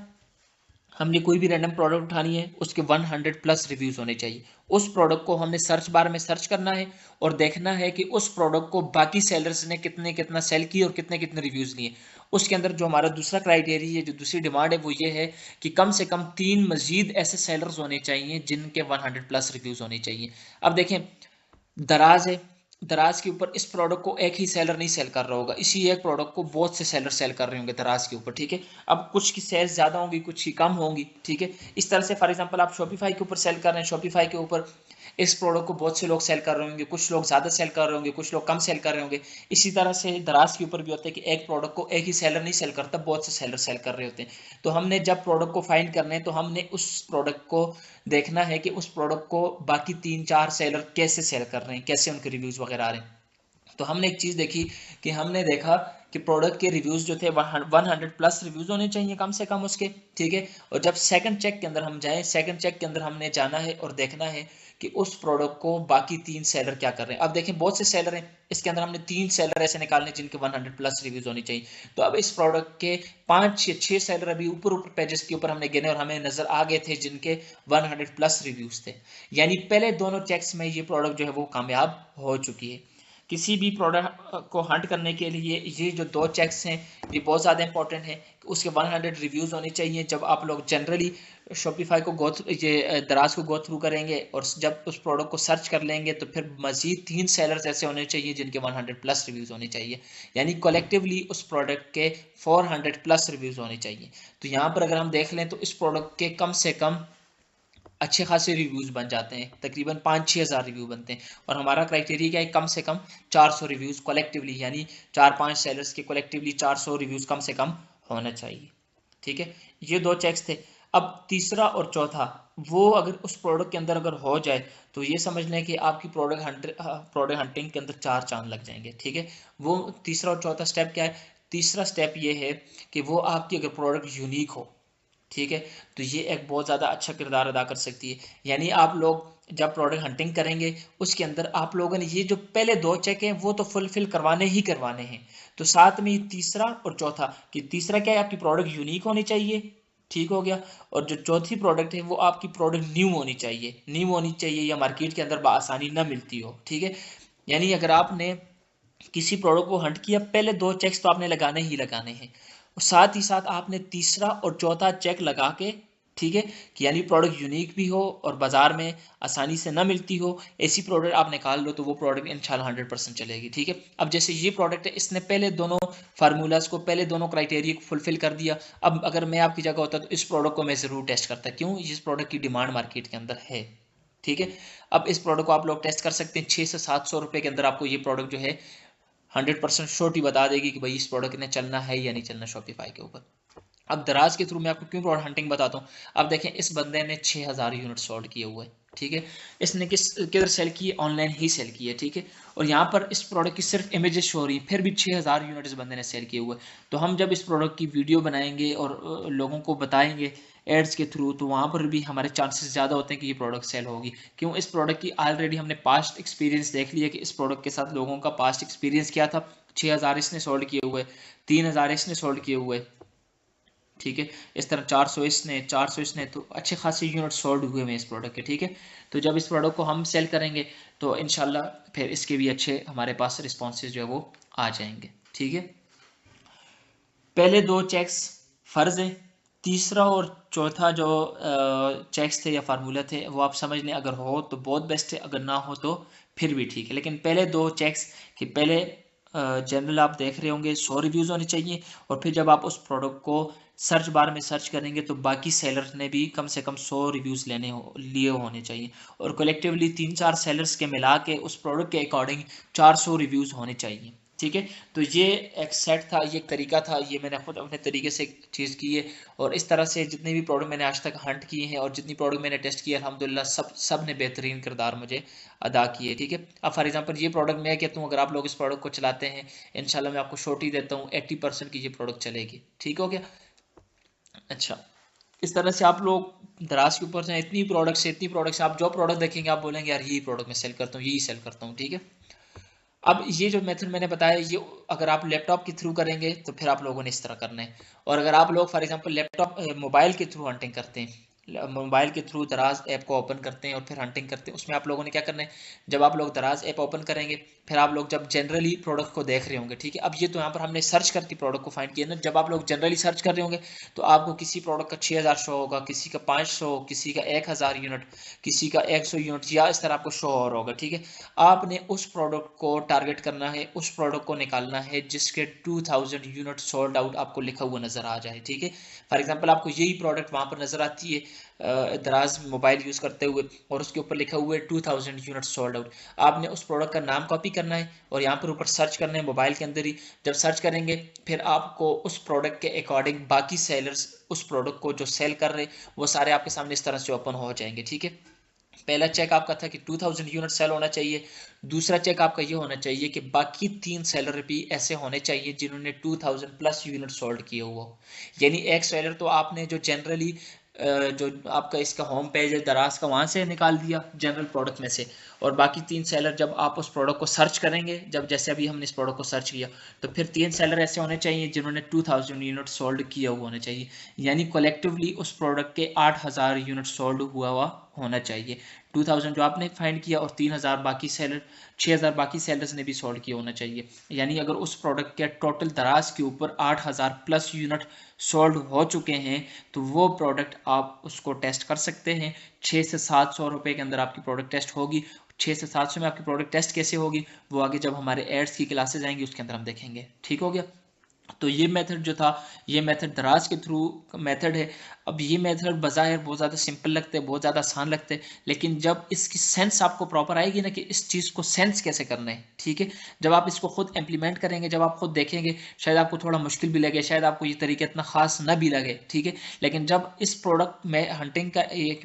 हमने कोई भी रैंडम प्रोडक्ट उठानी है, उसके 100 प्लस रिव्यूज होने चाहिए। उस प्रोडक्ट को हमने सर्च बार में सर्च करना है और देखना है कि उस प्रोडक्ट को बाकी सेलर्स ने कितने कितना सेल किया और कितने कितने रिव्यूज लिए। उसके अंदर जो हमारा दूसरा क्राइटेरिया है, जो दूसरी डिमांड है, वो ये है कि कम से कम 3 मजीद ऐसे सेलर्स होने चाहिए जिनके 100 प्लस रिव्यूज होने चाहिए। अब देखें, दराज है, दराज के ऊपर इस प्रोडक्ट को एक ही सेलर नहीं सेल कर रहा होगा, इसी एक प्रोडक्ट को बहुत से सेलर सेल कर रहे होंगे दराज के ऊपर। ठीक है, अब कुछ की सेल्स ज्यादा होंगी, कुछ की कम होंगी। ठीक है, इस तरह से फॉर एग्जांपल आप शॉपिफाई के ऊपर सेल कर रहे हैं, शॉपिफाई के ऊपर इस प्रोडक्ट को बहुत से लोग सेल कर रहे होंगे, कुछ लोग ज्यादा सेल कर रहे होंगे, कुछ लोग कम सेल कर रहे होंगे। इसी तरह से दराज के ऊपर भी होता है कि एक प्रोडक्ट को एक ही सेलर नहीं सेल करता, बहुत से सेलर सेल कर रहे होते हैं। तो हमने जब प्रोडक्ट को फाइंड करना है तो हमने उस प्रोडक्ट को देखना है कि उस प्रोडक्ट को बाकी 3-4 सेलर कैसे सेल कर रहे हैं, कैसे उनके रिव्यूज वगैरह आ रहे हैं। तो हमने एक चीज़ देखी कि हमने देखा कि प्रोडक्ट के रिव्यूज़ जो थे 100 प्लस रिव्यूज़ होने चाहिए कम से कम उसके। ठीक है, और जब सेकंड चेक के अंदर हम जाएं, सेकंड चेक के अंदर हमने जाना है और देखना है कि उस प्रोडक्ट को बाकी 3 सेलर क्या कर रहे हैं। अब देखें बहुत से सेलर हैं, इसके अंदर हमने 3 सेलर ऐसे निकालने जिनके 100 प्लस रिव्यूज़ होने चाहिए। तो अब इस प्रोडक्ट के 5 या 6 सेलर अभी ऊपर ऊपर पेजेस के ऊपर हमने गिने और हमें नजर आ गए थे जिनके 100 प्लस रिव्यूज़ थे। यानी पहले दोनों चेक्स में ये प्रोडक्ट जो है वो कामयाब हो चुकी है। किसी भी प्रोडक्ट को हंट करने के लिए ये जो 2 चेक्स हैं ये बहुत ज़्यादा इंपॉर्टेंट है। उसके 100 रिव्यूज़ होने चाहिए जब आप लोग जनरली शॉपिफाई को ये दराज को गो थ्रू करेंगे, और जब उस प्रोडक्ट को सर्च कर लेंगे तो फिर मजीद 3 सेलर्स ऐसे होने चाहिए जिनके 100 प्लस रिव्यूज़ होने चाहिए। यानी कलेक्टिवली उस प्रोडक्ट के 400 प्लस रिव्यूज़ होने चाहिए। तो यहाँ पर अगर हम देख लें तो इस प्रोडक्ट के कम से कम अच्छे खासे रिव्यूज़ बन जाते हैं, तकरीबन 5-6 हज़ार रिव्यू बनते हैं। और हमारा क्राइटेरिया क्या है? कम से कम 400 रिव्यूज़ कलेक्टिवली, यानी 4-5 सेलर्स के कलेक्टिवली 400 रिव्यूज़ कम से कम होना चाहिए। ठीक है, ये 2 चेक्स थे। अब तीसरा और चौथा, वो अगर उस प्रोडक्ट के अंदर अगर हो जाए तो ये समझ लें कि आपकी प्रोडक्ट हंटिंग के अंदर 4 चांद लग जाएंगे। ठीक है, वो तीसरा और चौथा स्टेप क्या है? तीसरा स्टेप ये है कि वो आपकी अगर प्रोडक्ट यूनिक हो, ठीक है, तो ये एक बहुत ज़्यादा अच्छा किरदार अदा कर सकती है। यानी आप लोग जब प्रोडक्ट हंटिंग करेंगे उसके अंदर आप लोगों ने ये जो पहले 2 चेक हैं वो तो फुलफिल करवाने ही करवाने हैं, तो साथ में ये तीसरा और चौथा, कि तीसरा क्या है? आपकी प्रोडक्ट यूनिक होनी चाहिए, ठीक हो गया। और जो चौथी प्रोडक्ट है वो आपकी प्रोडक्ट न्यू होनी चाहिए, न्यू होनी चाहिए या मार्केट के अंदर आसानी ना मिलती हो। ठीक है, यानी अगर आपने किसी प्रोडक्ट को हंट किया, पहले 2 चेक्स तो आपने लगाने ही लगाने हैं, और साथ ही साथ आपने तीसरा और चौथा चेक लगा के, ठीक है, कि यानी प्रोडक्ट यूनिक भी हो और बाजार में आसानी से ना मिलती हो, ऐसी प्रोडक्ट आप निकाल लो तो वो प्रोडक्ट इंशाल्लाह 100% चलेगी। ठीक है, अब जैसे ये प्रोडक्ट है, इसने पहले दोनों फार्मूलाज को, पहले दोनों क्राइटेरिया को फुलफिल कर दिया। अब अगर मैं आपकी जगह होता तो इस प्रोडक्ट को मैं ज़रूर टेस्ट करता। क्यों? इस प्रोडक्ट की डिमांड मार्केट के अंदर है। ठीक है, अब इस प्रोडक्ट को आप लोग टेस्ट कर सकते हैं, 600 से 700 रुपए के अंदर आपको ये प्रोडक्ट जो है 100% श्योरिटी बता देगी कि भाई इस प्रोडक्ट ने चलना है या नहीं चलना शॉपिफाई के ऊपर। अब दराज के थ्रू मैं आपको क्यों प्रोडक्ट हंटिंग बताता हूँ। अब देखें, इस बंदे ने 6000 यूनिट सोल्ड किए हुए हैं। ठीक है, इसने किधर सेल की है? ऑनलाइन ही सेल की है। ठीक है, और यहाँ पर इस प्रोडक्ट की सिर्फ इमेजेस शो हो रही है, फिर भी 6000 यूनिट इस बंदे ने सेल किए हुए। तो हम जब इस प्रोडक्ट की वीडियो बनाएंगे और लोगों को बताएंगे एड्स के थ्रू, तो वहाँ पर भी हमारे चांसेस ज़्यादा होते हैं कि ये प्रोडक्ट सेल होगी। क्यों? इस प्रोडक्ट की ऑलरेडी हमने पास्ट एक्सपीरियंस देख लिया कि इस प्रोडक्ट के साथ लोगों का पास्ट एक्सपीरियंस क्या था। 6000 इसने सोल्ड किए हुए, 3000 इसने सोल्ड किए हुए। ठीक है, इस तरह 400 इसने तो अच्छे खासे यूनिट सोल्ड हुए हैं इस प्रोडक्ट के। ठीक है, तो जब इस प्रोडक्ट को हम सेल करेंगे तो इंशाल्लाह फिर इसके भी अच्छे हमारे पास रिस्पॉन्सेज जो है वो आ जाएंगे। ठीक है, पहले 2 चेक्स फ़र्ज़ हैं, तीसरा और चौथा जो चेक्स थे या फार्मूला थे वो आप समझ लें, अगर हो तो बहुत बेस्ट है, अगर ना हो तो फिर भी ठीक है। लेकिन पहले 2 चेक्स, कि पहले जनरल आप देख रहे होंगे 100 रिव्यूज़ होने चाहिए, और फिर जब आप उस प्रोडक्ट को सर्च बार में सर्च करेंगे तो बाकी सेलर ने भी कम से कम 100 रिव्यूज़ लिए होने चाहिए, और कलेक्टिवली 3-4 सेलर्स के मिला के उस प्रोडक्ट के अकॉर्डिंग 400 रिव्यूज़ होने चाहिए। ठीक है, तो ये एक सेट था, ये एक तरीका था, ये मैंने खुद अपने तरीके से चीज़ की है, और इस तरह से जितने भी प्रोडक्ट मैंने आज तक हंट किए हैं और जितनी प्रोडक्ट मैंने टेस्ट किए अल्हम्दुलिल्लाह सब ने बेहतरीन किरदार मुझे अदा किए। ठीक है, अब फॉर एग्जांपल ये प्रोडक्ट मैं कहता हूँ, अगर आप लोग इस प्रोडक्ट को चलाते हैं इंशाल्लाह मैं आपको श्योरिटी देता हूँ 80% की ये प्रोडक्ट चलेगी। ठीक हो गया। अच्छा, इस तरह से आप लोग दराज के ऊपर से इतनी प्रोडक्ट्स आप जो प्रोडक्ट देखेंगे आप बोलेंगे यार यही प्रोडक्ट मैं सेल करता हूँ, यही सेल करता हूँ। ठीक है, अब ये जो मेथड मैंने बताया ये अगर आप लैपटॉप के थ्रू करेंगे तो फिर आप लोगों ने इस तरह करना है, और अगर आप लोग फॉर एग्जांपल लैपटॉप मोबाइल के थ्रू हंटिंग करते हैं, मोबाइल के थ्रू दराज ऐप को ओपन करते हैं और फिर हंटिंग करते हैं, उसमें आप लोगों ने क्या करना है, जब आप लोग दराज ऐप ओपन करेंगे फिर आप लोग जब जनरली प्रोडक्ट को देख रहे होंगे, ठीक है, अब ये तो यहाँ पर हमने सर्च करके प्रोडक्ट को फाइंड किया ना, जब आप लोग जनरली सर्च कर रहे होंगे तो आपको किसी प्रोडक्ट का 6000 शो होगा, किसी का 500, किसी का 1000 यूनिट, किसी का 100 यूनिट, या इस तरह आपको शो और होगा। ठीक है, आपने उस प्रोडक्ट को टारगेट करना है, उस प्रोडक्ट को निकालना है जिसके 2000 यूनिट सोल्ड आउट आपको लिखा हुआ नजर आ जाए। ठीक है, फॉर एग्जांपल आपको यही प्रोडक्ट वहां पर नजर आती है दराज मोबाइल यूज करते हुए, और उसके ऊपर लिखा हुआ है 2000 यूनिट सोल्ड आउट, आपने उस प्रोडक्ट का नाम कॉपी करना है और यहाँ पर ऊपर सर्च करना है मोबाइल के अंदर ही। जब सर्च करेंगे फिर आपको उस प्रोडक्ट के अकॉर्डिंग बाकी सेलर्स उस प्रोडक्ट को जो सेल कर रहे वो सारे आपके सामने इस तरह से ओपन हो जाएंगे। ठीक है, पहला चेक आपका था कि 2000 यूनिट सेल होना चाहिए, दूसरा चेक आपका ये होना चाहिए कि बाकी 3 सेलर भी ऐसे होने चाहिए जिन्होंने 2000 प्लस यूनिट सोल्ड किए हुआ हो। यानी एक सेलर तो आपने जो जनरली जो आपका इसका होम पेज है दराज का वहां से निकाल दिया जनरल प्रोडक्ट में से, और बाकी 3 सेलर जब आप उस प्रोडक्ट को सर्च करेंगे, जब जैसे अभी हमने इस प्रोडक्ट को सर्च किया तो फिर 3 सेलर ऐसे होने चाहिए जिन्होंने 2000 यूनिट सोल्ड किया हुआ होना चाहिए, यानी कलेक्टिवली उस प्रोडक्ट के 8000 यूनिट सोल्ड हुआ होना चाहिए। 2000 जो आपने फाइंड किया और 3000 बाकी सेलर 6000 बाकी सेलर्स ने भी सोल्ड किया होना चाहिए, यानी अगर उस प्रोडक्ट के टोटल दराज के ऊपर 8000 प्लस यूनिट सोल्ड हो चुके हैं तो वो प्रोडक्ट आप उसको टेस्ट कर सकते हैं। 6 से 700 रुपए के अंदर आपकी प्रोडक्ट टेस्ट होगी। 6 से 700 में आपकी प्रोडक्ट टेस्ट कैसे होगी वो आगे जब हमारे एड्स की क्लासेज आएंगी उसके अंदर हम देखेंगे। ठीक हो गया, तो ये मेथड जो था ये मेथड दराज के थ्रू मेथड है। अब ये मेथड बज़ाहिर बहुत ज़्यादा सिंपल लगते हैं, बहुत ज़्यादा आसान लगते हैं, लेकिन जब इसकी सेंस आपको प्रॉपर आएगी ना कि इस चीज़ को सेंस कैसे करना है, ठीक है, जब आप इसको खुद इम्प्लीमेंट करेंगे, जब आप खुद देखेंगे, शायद आपको थोड़ा मुश्किल भी लगे, शायद आपको ये तरीका इतना खास ना भी लगे, ठीक है, लेकिन जब इस प्रोडक्ट में हंटिंग का एक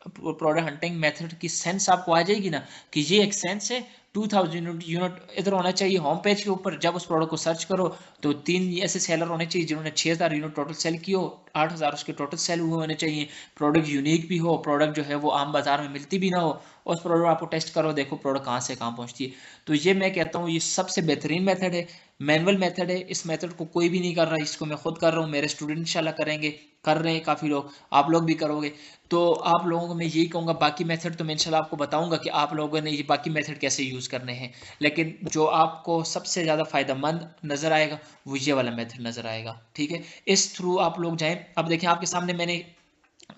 प्रोडक्ट हंटिंग मेथड की सेंस आपको आ जाएगी ना कि ये एक सेंस है, 2000 यूनिट इधर होना चाहिए होम पेज के ऊपर, जब उस प्रोडक्ट को सर्च करो तो 3 ऐसे सेलर होने चाहिए जिन्होंने 6000 यूनिट टोटल सेल किए हो, 8000 उसके टोटल सेल हुए होने चाहिए, प्रोडक्ट यूनिक भी हो, प्रोडक्ट जो है वो आम बाजार में मिलती भी ना हो, उस प्रोडक्ट आपको टेस्ट करो, देखो प्रोडक्ट कहाँ से कहाँ पहुँचती है। तो ये मैं कहता हूँ ये सबसे बेहतरीन मेथड है, मैनुअल मेथड है, इस मेथड को कोई भी नहीं कर रहा, इसको मैं खुद कर रहा हूँ, मेरे स्टूडेंट इंशाल्लाह करेंगे, कर रहे हैं काफ़ी लोग, आप लोग भी करोगे। तो आप लोगों को मैं यही कहूँगा, बाकी मेथड तो मैं इंशाल्लाह आपको बताऊंगा कि आप लोगों ने ये बाकी मेथड कैसे यूज़ करने हैं, लेकिन जो आपको सबसे ज़्यादा फ़ायदेमंद नज़र आएगा वो ये वाला मेथड नज़र आएगा। ठीक है, इस थ्रू आप लोग जाएं। अब देखें आपके सामने मैंने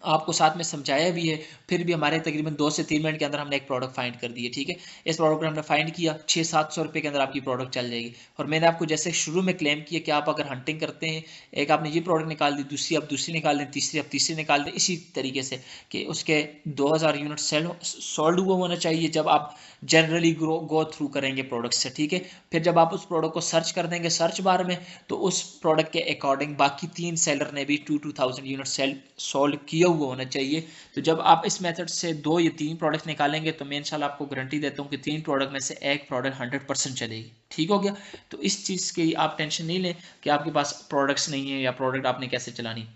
आपको साथ में समझाया भी है, फिर भी हमारे तकरीबन 2 से 3 मिनट के अंदर हमने एक प्रोडक्ट फाइंड कर दिए। ठीक है, इस प्रोडक्ट को हमने फाइंड किया, 600-700 रुपये के अंदर आपकी प्रोडक्ट चल जाएगी, और मैंने आपको जैसे शुरू में क्लेम किया कि आप अगर हंटिंग करते हैं, एक आपने ये प्रोडक्ट निकाल दी, दूसरी आप दूसरी निकाल दें, तीसरी आप तीसरी निकाल दें, इसी तरीके से कि उसके 2000 यूनिट सोल्ड हुआ होना चाहिए जब आप जनरली गो थ्रू करेंगे प्रोडक्ट से। ठीक है, फिर जब आप उस प्रोडक्ट को सर्च कर देंगे सर्च बार में तो उस प्रोडक्ट के अकॉर्डिंग बाकी 3 सेलर ने भी 2000 यूनिट सेल सोल्ड किया हुआ होना चाहिए। तो जब आप इस मेथड से 2 या 3 प्रोडक्ट निकालेंगे तो मैं इंशाल्लाह आपको गारंटी देता हूँ कि 3 प्रोडक्ट में से एक प्रोडक्ट 100% चलेगी। ठीक हो गया, तो इस चीज़ की आप टेंशन नहीं लें कि आपके पास प्रोडक्ट्स नहीं है या प्रोडक्ट आपने कैसे चलानी।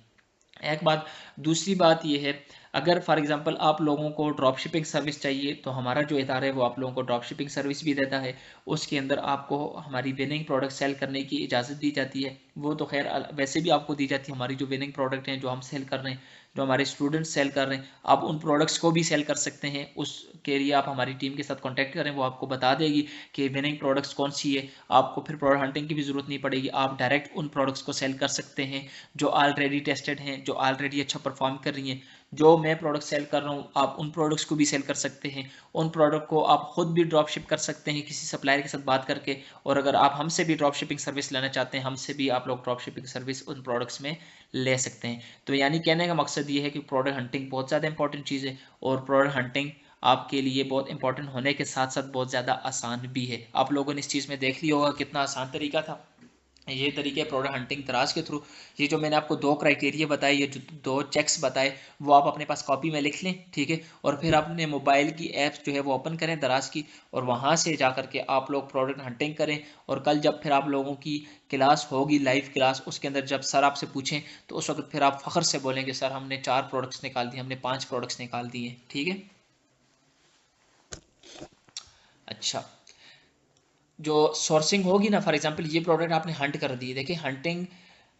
एक बात, दूसरी बात यह है, अगर फॉर एग्जांपल आप लोगों को ड्रॉप शिपिंग सर्विस चाहिए तो हमारा जो इदारा है वो आप लोगों को ड्रॉप शिपिंग सर्विस भी देता है, उसके अंदर आपको हमारी विनिंग प्रोडक्ट सेल करने की इजाज़त दी जाती है। वो तो खैर वैसे भी आपको दी जाती है, हमारी जो विनिंग प्रोडक्ट हैं जो हम सेल कर रहे हैं, जो हमारे स्टूडेंट्स सेल कर रहे हैं, आप उन प्रोडक्ट्स को भी सेल कर सकते हैं। उसके लिए आप हमारी टीम के साथ कॉन्टैक्ट करें, वो आपको बता देगी कि विनिंग प्रोडक्ट्स कौन सी है, आपको फिर प्रोडक्ट हंटिंग की भी ज़रूरत नहीं पड़ेगी, आप डायरेक्ट उन प्रोडक्ट्स को सेल कर सकते हैं जो ऑलरेडी टेस्टेड हैं, जो ऑलरेडी अच्छा परफॉर्म कर रही हैं। जो मैं प्रोडक्ट सेल कर रहा हूँ आप उन प्रोडक्ट्स को भी सेल कर सकते हैं, उन प्रोडक्ट को आप खुद भी ड्रॉप शिप कर सकते हैं किसी सप्लायर के साथ बात करके, और अगर आप हमसे भी ड्रॉप शिपिंग सर्विस लेना चाहते हैं हमसे भी आप लोग ड्रॉप शिपिंग सर्विस उन प्रोडक्ट्स में ले सकते हैं। तो यानी कहने का मकसद ये है कि प्रोडक्ट हंटिंग बहुत ज़्यादा इंपॉर्टेंट चीज़ है, और प्रोडक्ट हंटिंग आपके लिए बहुत इंपॉर्टेंट होने के साथ साथ बहुत ज़्यादा आसान भी है। आप लोगों ने इस चीज़ में देख लिया होगा कितना आसान तरीका था ये तरीके प्रोडक्ट हंटिंग तराश के थ्रू। ये जो मैंने आपको 2 क्राइटेरिया बताए, ये जो 2 चेक्स बताए, वो आप अपने पास कॉपी में लिख लें, ठीक है, और फिर अपने मोबाइल की ऐप्स जो है वो ओपन करें दराज की, और वहाँ से जा करके आप लोग प्रोडक्ट हंटिंग करें। और कल जब फिर आप लोगों की क्लास होगी लाइव क्लास, उसके अंदर जब सर आपसे पूछें तो उस वक्त फिर आप फ़ख्र से बोलेंगे सर हमने 4 प्रोडक्ट्स निकाल दिए, हमने 5 प्रोडक्ट्स निकाल दिए, ठीक है। अच्छा, जो सोर्सिंग होगी ना, फॉर एग्जांपल ये प्रोडक्ट आपने हंट कर दी, देखिए हंटिंग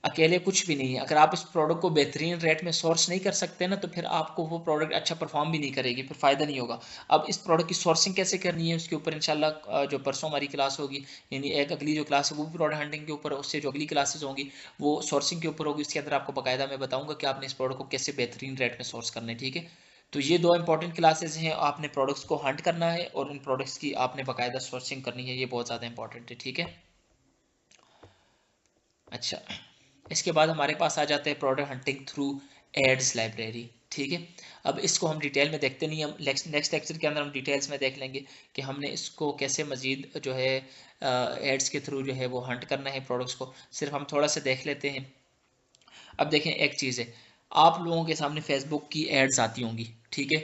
अकेले कुछ भी नहीं है, अगर आप इस प्रोडक्ट को बेहतरीन रेट में सोर्स नहीं कर सकते ना तो फिर आपको वो प्रोडक्ट अच्छा परफॉर्म भी नहीं करेगी, फिर फ़ायदा नहीं होगा। अब इस प्रोडक्ट की सोर्सिंग कैसे करनी है उसके ऊपर इंशाल्लाह जो परसों हमारी क्लास होगी, यानी एक अगली जो क्लास है वो भी प्रोडक्ट हंटिंग के ऊपर, उससे जो अगली क्लासेज होंगी वो सोर्सिंग के ऊपर होगी। उसके अंदर आपको बाकायदा मैं बताऊंगा कि आपने इस प्रोडक्ट को कैसे बेहतरीन रेट में सोर्स करना है, ठीक है। तो ये 2 इंपॉर्टेंट क्लासेस हैं, आपने प्रोडक्ट्स को हंट करना है और उन प्रोडक्ट्स की आपने बाकायदा सोर्सिंग करनी है, ये बहुत ज़्यादा इंपॉर्टेंट है, ठीक है। अच्छा, इसके बाद हमारे पास आ जाते हैं product hunting through ads library, ठीक है। अब इसको हम डिटेल में देखते नहीं, हम नेक्स्ट लेक्चर के अंदर हम डिटेल्स में देख लेंगे कि हमने इसको कैसे मजीद जो है एड्स के थ्रू जो है वो हंट करना है प्रोडक्ट्स को। सिर्फ हम थोड़ा सा देख लेते हैं। अब देखें, एक चीज़ है, आप लोगों के सामने फेसबुक की एड्स आती होंगी, ठीक है।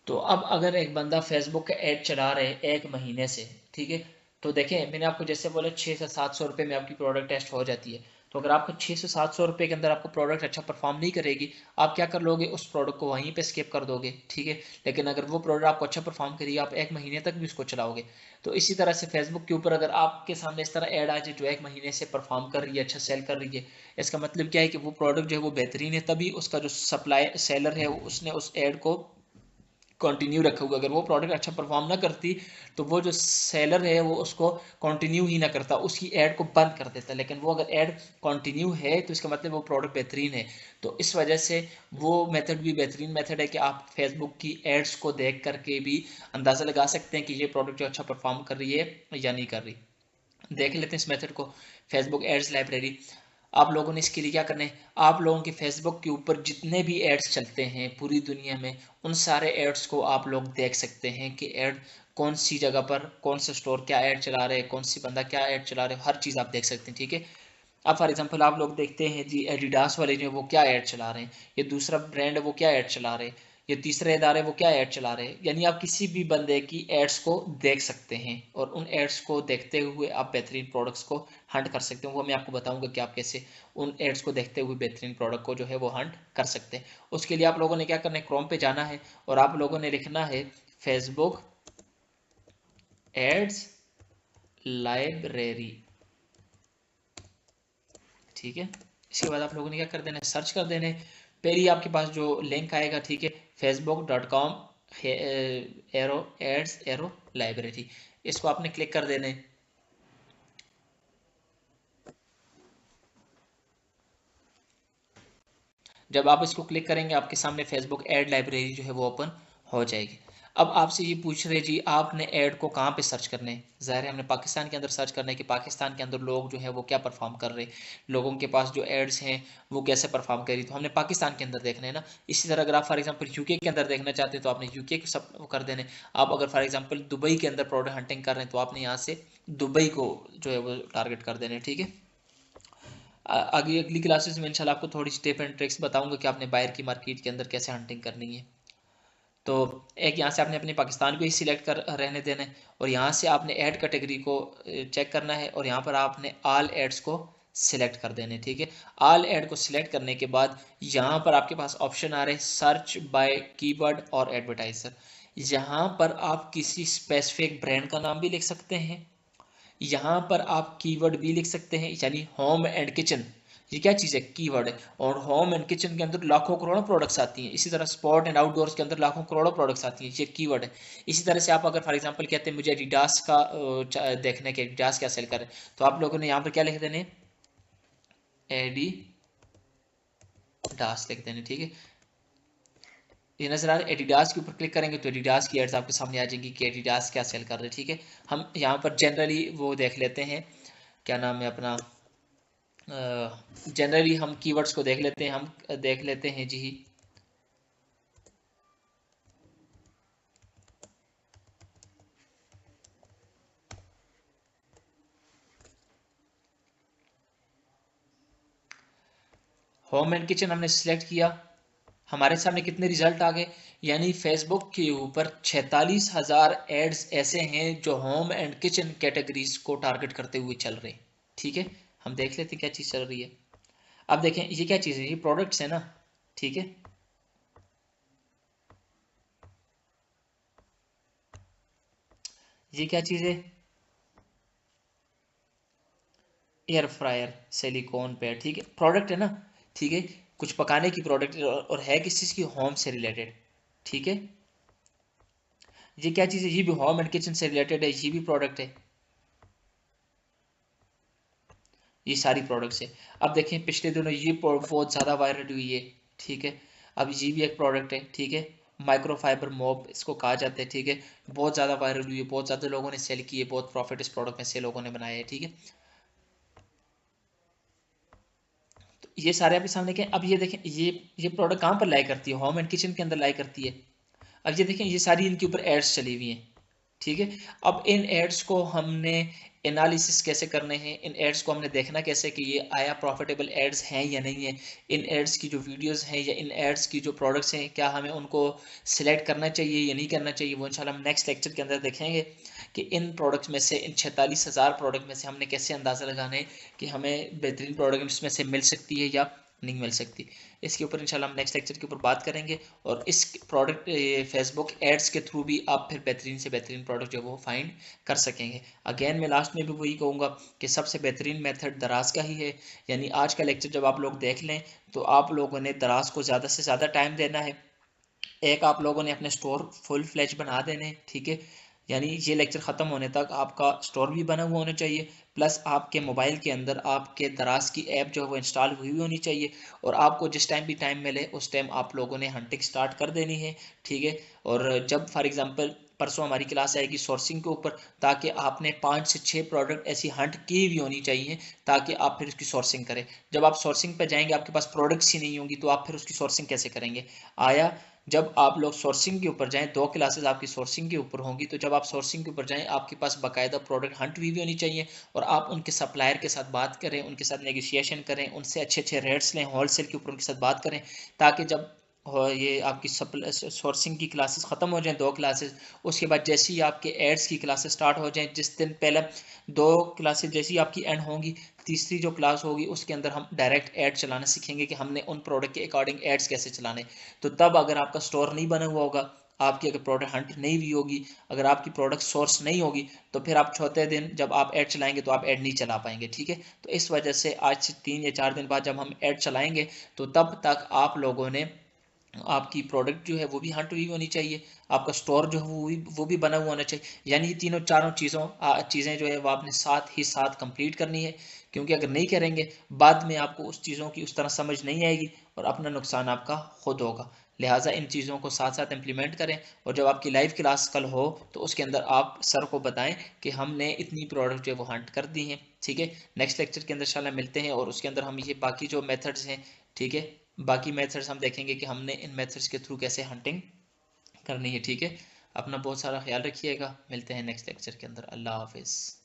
तो अब अगर एक बंदा फेसबुक का एड चला रहे एक महीने से, ठीक है, तो देखें मैंने आपको जैसे बोला 6 से 7 सौ रुपये में आपकी प्रोडक्ट टेस्ट हो जाती है। तो अगर आपको 6 से 7 सौ रुपये के अंदर आपको प्रोडक्ट अच्छा परफॉर्म नहीं करेगी, आप क्या कर लोगे, उस प्रोडक्ट को वहीं पे स्किप कर दोगे, ठीक है। लेकिन अगर वो प्रोडक्ट आपको अच्छा परफॉर्म करेगी आप एक महीने तक भी उसको चलाओगे। तो इसी तरह से फेसबुक के ऊपर अगर आपके सामने इस तरह ऐड आ जाए जो एक महीने से परफॉर्म कर रही है, अच्छा सेल कर रही है, इसका मतलब क्या है कि वो प्रोडक्ट जो है वो बेहतरीन है, तभी उसका जो सप्लाई सेलर है उसने उस ऐड को कंटिन्यू रखा हुआ। अगर वो प्रोडक्ट अच्छा परफॉर्म ना करती तो वो जो सेलर है वो उसको कंटिन्यू ही ना करता, उसकी ऐड को बंद कर देता। लेकिन वो अगर ऐड कंटिन्यू है तो इसका मतलब वो प्रोडक्ट बेहतरीन है। तो इस वजह से वो मेथड भी बेहतरीन मेथड है कि आप फेसबुक की एड्स को देख करके भी अंदाज़ा लगा सकते हैं कि ये प्रोडक्ट जो अच्छा परफॉर्म कर रही है या नहीं कर रही। देख लेते हैं इस मेथड को, फेसबुक एड्स लाइब्रेरी। आप लोगों ने इसके लिए क्या करना है, आप लोगों के फेसबुक के ऊपर जितने भी एड्स चलते हैं पूरी दुनिया में, उन सारे एड्स को आप लोग देख सकते हैं कि एड कौन सी जगह पर कौन सा स्टोर क्या ऐड चला रहे हैं, कौन सी बंदा क्या ऐड चला रहे हैं, हर चीज़ आप देख सकते हैं, ठीक है। अब फॉर एग्जांपल आप लोग देखते हैं जी एडिडास वाले जो वो क्या ऐड चला रहे हैं, ये दूसरा ब्रांड है वो क्या ऐड चला रहे हैं, ये तीसरे इदारे वो क्या ऐड चला रहे हैं। यानी आप किसी भी बंदे की एड्स को देख सकते हैं और उन एड्स को देखते हुए आप बेहतरीन प्रोडक्ट्स को हंट कर सकते हैं। वो मैं आपको बताऊंगा कि आप कैसे उन एड्स को देखते हुए बेहतरीन प्रोडक्ट को जो है वो हंट कर सकते हैं। उसके लिए आप लोगों ने क्या करना है, क्रोम पे जाना है और आप लोगों ने लिखना है फेसबुक एड्स लाइब्रेरी, ठीक है। इसके बाद आप लोगों ने क्या कर देना है, सर्च कर देना है। पहले ही आपके पास जो लिंक आएगा, ठीक है, facebook.com arrow ads arrow library, इसको आपने क्लिक कर देना है। जब आप इसको क्लिक करेंगे आपके सामने फेसबुक एड लाइब्रेरी जो है वो ओपन हो जाएगी। अब आपसे ये पूछ रहे जी आपने ऐड को कहाँ पे सर्च करना है, ज़ाहिर है हमने पाकिस्तान के अंदर सर्च करना है कि पाकिस्तान के अंदर लोग जो है वो क्या परफॉर्म कर रहे हैं, लोगों के पास जो एड्स हैं वो कैसे परफॉर्म कर रही, तो हमने पाकिस्तान के अंदर देखना है ना। इसी तरह अगर आप फॉर एग्जांपल यूके के अंदर देखना चाहते हैं तो आपने यूके को सब कर देना है। आप अगर फॉर एग्जांपल दुबई के अंदर प्रोडक्ट हंटिंग कर रहे हैं तो आपने यहाँ से दुबई को जो है वो टारगेट कर देना है, ठीक है। आगे अगली क्लासेस में इंशाल्लाह आपको थोड़ी टिप एंड ट्रिक्स बताऊंगा कि आपने बाहर की मार्केट के अंदर कैसे हंटिंग करनी है। तो एक यहाँ से आपने अपने पाकिस्तान को ही सिलेक्ट कर रहने देना है और यहाँ से आपने ऐड कैटेगरी को चेक करना है और यहाँ पर आपने ऑल एड्स को सिलेक्ट कर देने, ठीक है। ऑल एड को सिलेक्ट करने के बाद यहाँ पर आपके पास ऑप्शन आ रहे हैं सर्च बाय कीवर्ड और एडवर्टाइजर। यहाँ पर आप किसी स्पेसिफिक ब्रांड का नाम भी लिख सकते हैं, यहाँ पर आप कीवर्ड भी लिख सकते हैं, यानी होम एंड किचन, ये क्या चीज़ है, कीवर्ड है। और होम एंड किचन के अंदर लाखों करोड़ों प्रोडक्ट्स आती हैं, इसी तरह स्पोर्ट एंड आउटडोर्स के अंदर लाखों करोड़ों प्रोडक्ट्स आती हैं, ये कीवर्ड है। इसी तरह से आप अगर फॉर एग्जांपल कहते हैं मुझे एडिडास का देखने के एडिडास क्या सेल करें, तो आप लोगों ने यहाँ पर क्या लिख देने, एडिडास लिख देने, ठीक है। ये नज़र आ रहा है, एडिडास के ऊपर क्लिक करेंगे तो एडिडास की एड्स आपके सामने आ जाएंगी कि एडिडास क्या सेल कर रहे हैं। ठीक है, हम यहाँ पर जनरली वो देख लेते हैं, क्या नाम है अपना, जनरली हम कीवर्ड्स को देख लेते हैं, हम देख लेते हैं जी होम एंड किचन हमने सिलेक्ट किया, हमारे सामने कितने रिजल्ट आ गए, यानी फेसबुक के ऊपर 46,000 एड्स ऐसे हैं जो होम एंड किचन कैटेगरीज को टारगेट करते हुए चल रहे हैं। ठीक है, हम देख लेते हैं क्या चीज़ चल रही है। अब देखें ये क्या चीज़ है, ये प्रोडक्ट्स है ना। ठीक है, ये क्या चीज़ है, एयर फ्रायर सिलिकॉन पैड। ठीक है, प्रोडक्ट है ना। ठीक है, कुछ पकाने की प्रोडक्ट और है किस चीज़ की, होम से रिलेटेड। ठीक है, ये क्या चीज़ है, ये भी होम एंड किचन से रिलेटेड है, ये भी प्रोडक्ट है, ये सारी प्रोडक्ट्स है। अब देखें पिछले दिनों ये बहुत ज़्यादा वायरल हुई है। ठीक है, अब ये भी एक प्रोडक्ट है। ठीक है, माइक्रोफाइबर मॉप इसको कहा जाता है। ठीक है, बहुत ज़्यादा वायरल हुई है, बहुत ज़्यादा लोगों ने सेल की है, बहुत प्रॉफिट इस प्रोडक्ट में से लोगों ने बनाया है। ठीक है, तो ये सारे आपके सामने क्या है? अब ये देखें, ये प्रोडक्ट कहाँ पर लाई करती है, होम एंड किचन के अंदर लाई करती है। अब ये देखें, ये सारी इनके ऊपर एड्स चली हुई हैं। ठीक है, अब इन एड्स को हमने एनालिसिस कैसे करने हैं, इन एड्स को हमने देखना कैसे कि ये आया प्रॉफिटेबल एड्स हैं या नहीं है, इन एड्स की जो वीडियोस हैं या इन एड्स की जो प्रोडक्ट्स हैं क्या हमें उनको सिलेक्ट करना चाहिए या नहीं करना चाहिए, वो इंशाल्लाह हम नेक्स्ट लेक्चर के अंदर देखेंगे कि इन प्रोडक्ट्स में से, इन 46,000 प्रोडक्ट में से हमने कैसे अंदाज़ा लगाना है कि हमें बेहतरीन प्रोडक्ट इसमें से मिल सकती है या नहीं मिल सकती। इसके ऊपर इंशाल्लाह हम नेक्स्ट लेक्चर के ऊपर बात करेंगे, और इस प्रोडक्ट फेसबुक एड्स के थ्रू भी आप फिर बेहतरीन से बेहतरीन प्रोडक्ट जो वो फाइंड कर सकेंगे। अगेन मैं लास्ट में भी वही कहूँगा कि सबसे बेहतरीन मेथड दराज का ही है, यानी आज का लेक्चर जब आप लोग देख लें तो आप लोगों ने दराज को ज़्यादा से ज़्यादा टाइम देना है। एक आप लोगों ने अपने स्टोर फुल फ्लैज बना देने। ठीक है, यानी ये लेक्चर ख़त्म होने तक आपका स्टोर भी बना हुआ होना चाहिए, प्लस आपके मोबाइल के अंदर आपके दराज की ऐप जो है वो इंस्टॉल हुई हुई होनी चाहिए, और आपको जिस टाइम भी टाइम मिले उस टाइम आप लोगों ने हंटिंग स्टार्ट कर देनी है। ठीक है, और जब फॉर एग्जांपल परसों हमारी क्लास आएगी सोर्सिंग के ऊपर, ताकि आपने 5 से 6 प्रोडक्ट ऐसी हंट की हुई होनी चाहिए ताकि आप फिर उसकी सोर्सिंग करें। जब आप सोर्सिंग पे जाएंगे आपके पास प्रोडक्ट्स ही नहीं होंगी तो आप फिर उसकी सोर्सिंग कैसे करेंगे। आया, जब आप लोग सोर्सिंग के ऊपर जाएं, 2 क्लासेस आपकी सोर्सिंग के ऊपर होंगी, तो जब आप सोर्सिंग के ऊपर जाएं आपके पास बाकायदा प्रोडक्ट हंट हुई भी होनी चाहिए, और आप उनके सप्लायर के साथ बात करें, उनके साथ नेगोशिएशन करें, उनसे अच्छे अच्छे रेट्स लें, होलसेल के ऊपर उनके साथ बात करें, ताकि जब ये आपकी सोर्सिंग की क्लासेस ख़त्म हो जाएं, 2 क्लासेस, उसके बाद जैसे ही आपके एड्स की क्लासेस स्टार्ट हो जाएं, जिस दिन पहले 2 क्लासेस जैसी आपकी एंड होंगी, तीसरी जो क्लास होगी उसके अंदर हम डायरेक्ट ऐड चलाना सीखेंगे कि हमने उन प्रोडक्ट के अकॉर्डिंग एड्स कैसे चलाने। तो तब अगर आपका स्टोर नहीं बना हुआ होगा, आपकी अगर प्रोडक्ट हंट नहीं हुई होगी, अगर आपकी प्रोडक्ट सोर्स नहीं होगी, तो फिर आप चौथे दिन जब आप ऐड चलाएंगे तो आप ऐड नहीं चला पाएंगे। ठीक है, तो इस वजह से आज से 3 या 4 दिन बाद जब हम ऐड चलाएंगे तो तब तक आप लोगों ने, आपकी प्रोडक्ट जो है वो भी हंट हुई होनी चाहिए, आपका स्टोर जो है वो भी बना हुआ होना चाहिए, यानी ये तीनों चारों चीज़ें जो है वो आपने साथ ही साथ कंप्लीट करनी है, क्योंकि अगर नहीं करेंगे बाद में आपको उस चीज़ों की उस तरह समझ नहीं आएगी और अपना नुकसान आपका खुद होगा। लिहाजा इन चीज़ों को साथ साथ इम्प्लीमेंट करें, और जब आपकी लाइव क्लास कल हो तो उसके अंदर आप सर को बताएं कि हमने इतनी प्रोडक्ट जो है वो हंट कर दी हैं। ठीक है, नेक्स्ट लेक्चर के अंदर इंशाल्लाह मिलते हैं, और उसके अंदर हम ये बाकी जो मेथड्स हैं, ठीक है, बाकी मेथड्स हम देखेंगे कि हमने इन मेथड्स के थ्रू कैसे हंटिंग करनी है। ठीक है, अपना बहुत सारा ख्याल रखिएगा, मिलते हैं नेक्स्ट लेक्चर के अंदर। अल्लाह हाफिज़।